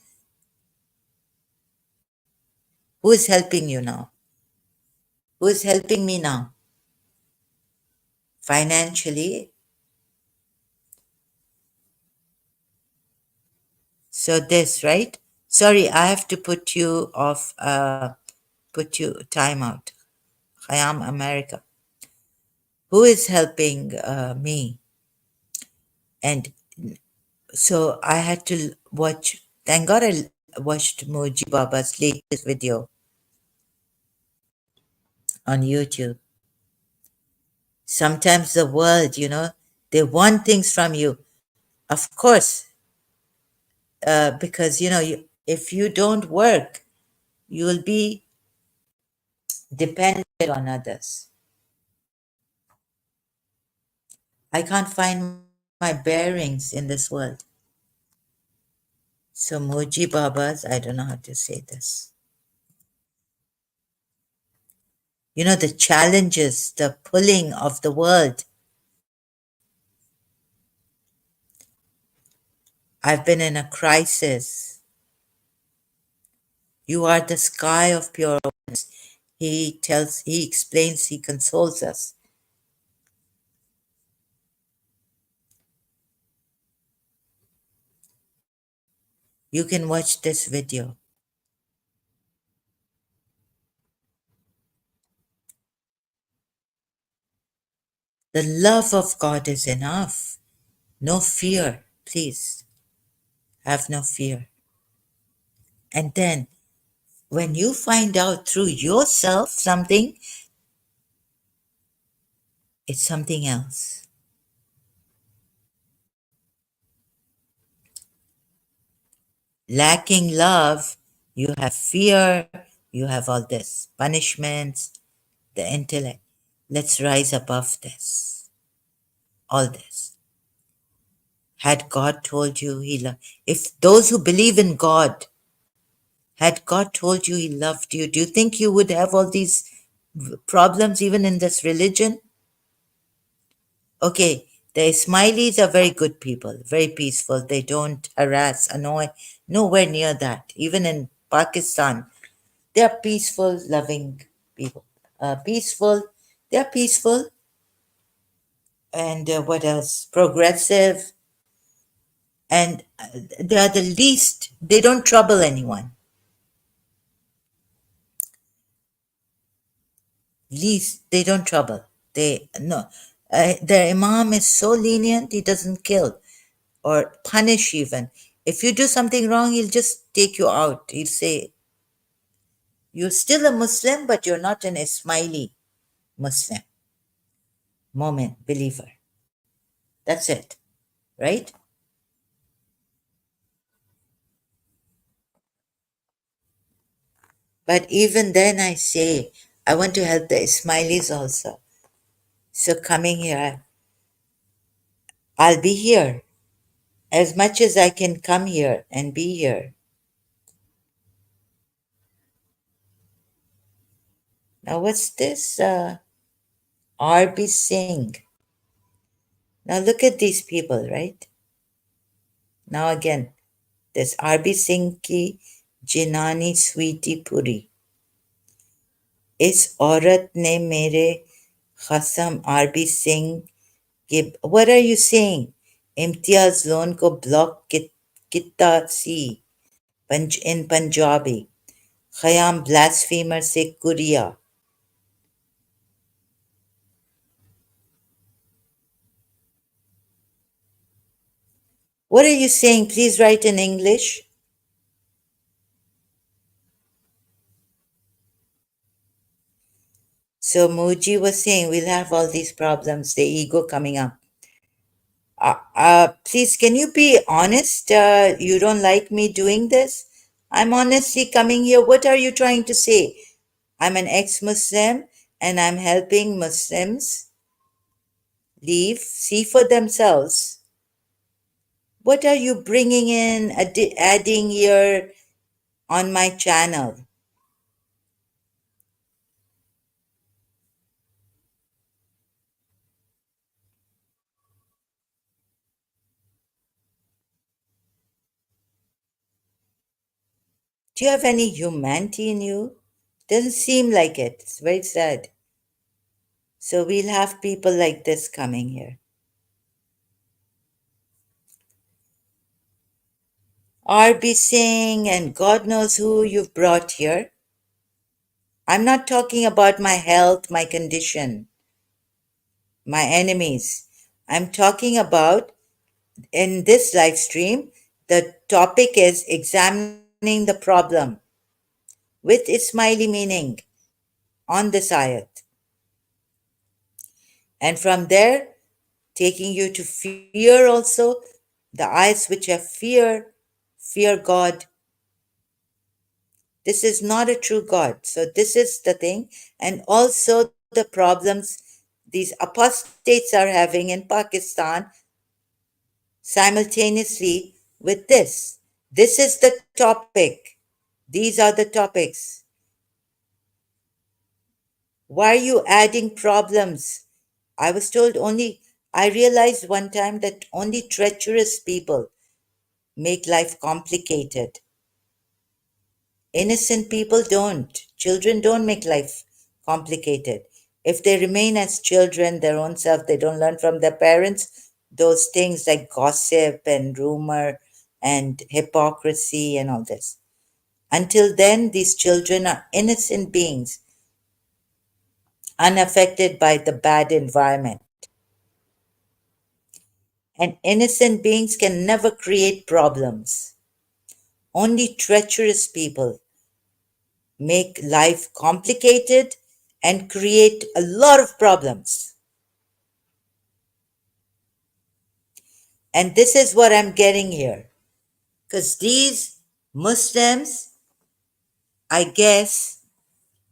Who is helping you now? Who is helping me now? Financially. So this, right? Sorry, I have to put you off, put you time out. I am America. Who is helping me? And so I had to watch, thank God I watched Moji Baba's latest video on YouTube. Sometimes the world, they want things from you. Of course, because, if you don't work, you will be dependent on others. I can't find my bearings in this world. So Moji Babas, I don't know how to say this. The challenges, the pulling of the world. I've been in a crisis. You are the sky of pure awareness. He explains, he consoles us. You can watch this video. The love of God is enough. No fear, please. Have no fear. And then when you find out through yourself something, it's something else. Lacking love, you have fear, you have all this punishments, the intellect. Let's rise above this, all this. Had God told you he loved, if those who believe in God, had God told you he loved you, do you think you would have all these problems even in this religion? Okay, the Ismailis are very good people, very peaceful. They don't harass, annoy, nowhere near that. Even in Pakistan, they are peaceful, loving people. They're peaceful. And what else? Progressive. And they are the least, they don't trouble anyone. Least, they don't trouble. No. Their Imam is so lenient, he doesn't kill or punish even. If you do something wrong, he'll just take you out. He'll say, you're still a Muslim, but you're not an Ismaili Muslim, Momin, believer. That's it, right? But even then, I say, I want to help the Ismailis also. So coming here, I'll be here as much as I can come here and be here. Now, what's this? R.B. Singh. Now, look at these people, right? Now, again, there's R.B. Singh ki Jinani Sweetie Puri. इस औरत ने मेरे खसम RB Singh के what are you saying? Imtiaz loan को block कितना सी in Punjabi. Khayyam blasphemer से कुरिया. What are you saying? Please write in English. So Muji was saying we'll have all these problems, the ego coming up. Please, can you be honest? You don't like me doing this? I'm honestly coming here. What are you trying to say? I'm an ex-Muslim and I'm helping Muslims leave, see for themselves. What are you bringing in, adding here? on my channel. Do you have any humanity in you? Doesn't seem like it. It's very sad. So we'll have people like this coming here. RB Singh and God knows who you've brought here. I'm not talking about my health, my condition, my enemies. I'm talking about in this live stream, the topic is examining the problem with Ismaili meaning on this ayat. And from there, taking you to fear also, the ayats which have fear, fear God. This is not a true God. So, this is the thing. And also the problems these apostates are having in Pakistan simultaneously with this. This is the topic. These are the topics. Why are you adding problems? I was told only, I realized one time that only treacherous people make life complicated. Innocent people don't. Children don't make life complicated. If they remain as children, their own self, they don't learn from their parents, those things like gossip and rumor and hypocrisy and all this. Until then, these children are innocent beings, unaffected by the bad environment. And innocent beings can never create problems. Only treacherous people make life complicated and create a lot of problems. And this is what I'm getting here. Because these Muslims, I guess,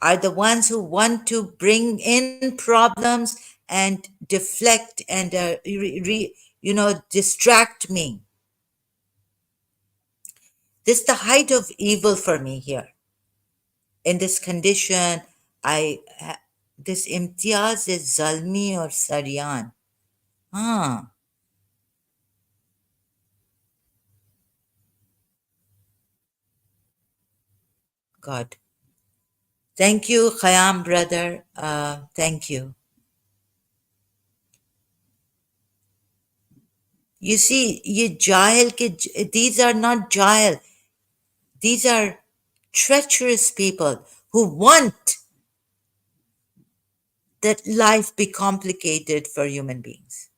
are the ones who want to bring in problems and deflect and distract me. This is the height of evil for me here. In this condition, this imtiaz is zalmi or saryan. Ah, God. Thank you, Khayyam brother. Thank you. You see, these are not jahil. These are treacherous people who want that life be complicated for human beings.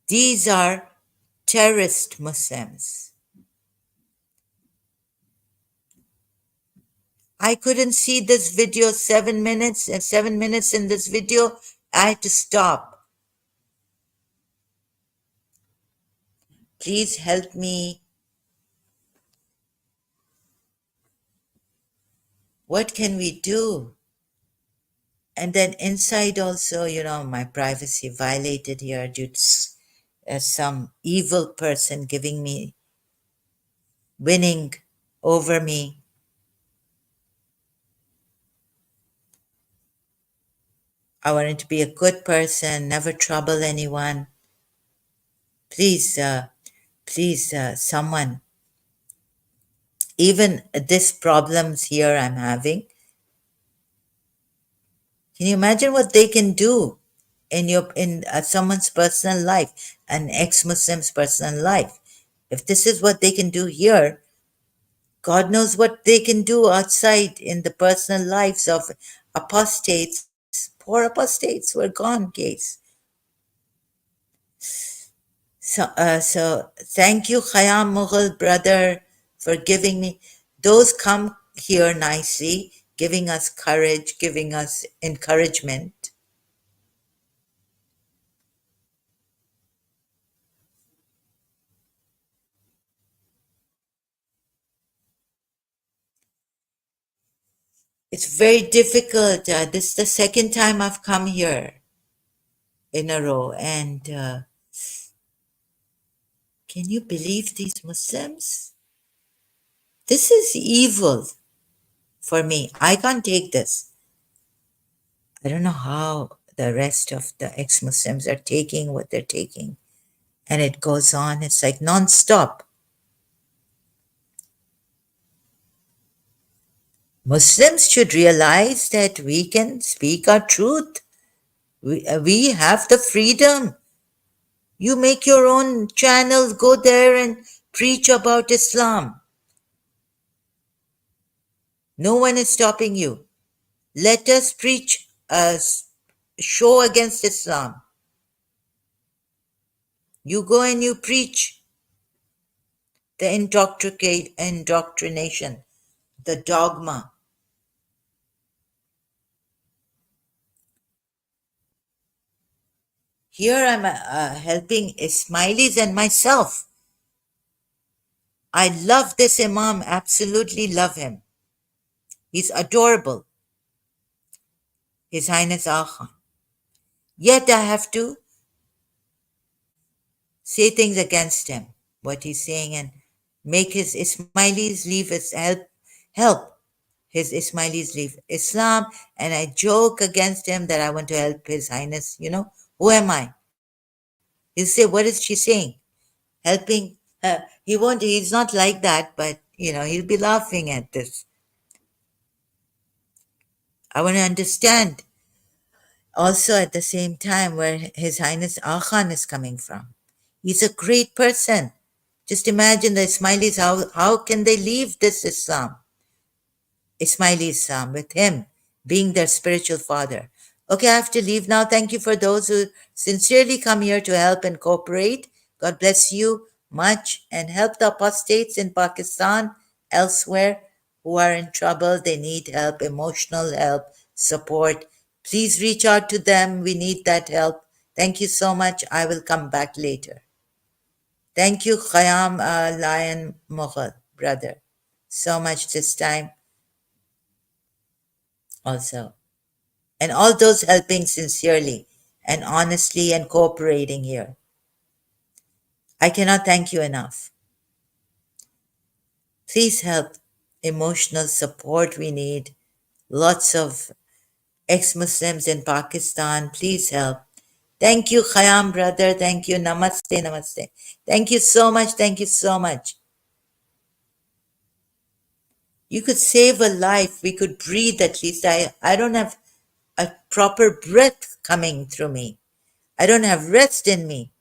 These are terrorist Muslims. I couldn't see this video 7 minutes, and 7 minutes in this video, I had to stop. Please help me. What can we do? And then inside also, my privacy violated here due to some evil person winning over me. I wanted to be a good person, never trouble anyone. Please, someone, even this problems here I'm having, can you imagine what they can do in someone's personal life, an ex-Muslim's personal life? If this is what they can do here, God knows what they can do outside in the personal lives of apostates, poor apostates who are gone, case. So thank you, Khayyam Mughal brother, for giving me. Those come here nicely, giving us courage, giving us encouragement. It's very difficult. This is the second time I've come here in a row. And can you believe these Muslims? This is evil for me. I can't take this. I don't know how the rest of the ex Muslims are taking what they're taking. And it goes on, it's like non-stop. Muslims should realize that we can speak our truth. We have the freedom. You make your own channel, go there and preach about Islam. No one is stopping you. Let us preach a show against Islam. You go and you preach the indoctrination, the dogma. Here I'm helping Ismailis and myself. I love this Imam, absolutely love him. He's adorable, His Highness Agha. Yet I have to say things against him, what he's saying, and make his Ismailis leave his help his Ismailis leave Islam, and I joke against him that I want to help His Highness. Who am I? He'll say, what is she saying? Helping her. He's not like that, but he'll be laughing at this. I want to understand also at the same time where His Highness Akhan is coming from. He's a great person. Just imagine the Ismailis, how can they leave this Islam? Ismaili Islam, with him being their spiritual father. Okay, I have to leave now. Thank you for those who sincerely come here to help and cooperate. God bless you much and help the apostates in Pakistan, elsewhere, who are in trouble. They need help, emotional help, support. Please reach out to them. We need that help. Thank you so much. I will come back later. Thank you, Khayyam Lion Mughal, brother, so much this time also. And all those helping sincerely and honestly and cooperating here. I cannot thank you enough. Please help. Emotional support we need. Lots of ex-Muslims in Pakistan. Please help. Thank you, Khayyam brother. Thank you. Namaste, namaste. Thank you so much. Thank you so much. You could save a life. We could breathe at least. I don't have a proper breath coming through me. I don't have rest in me.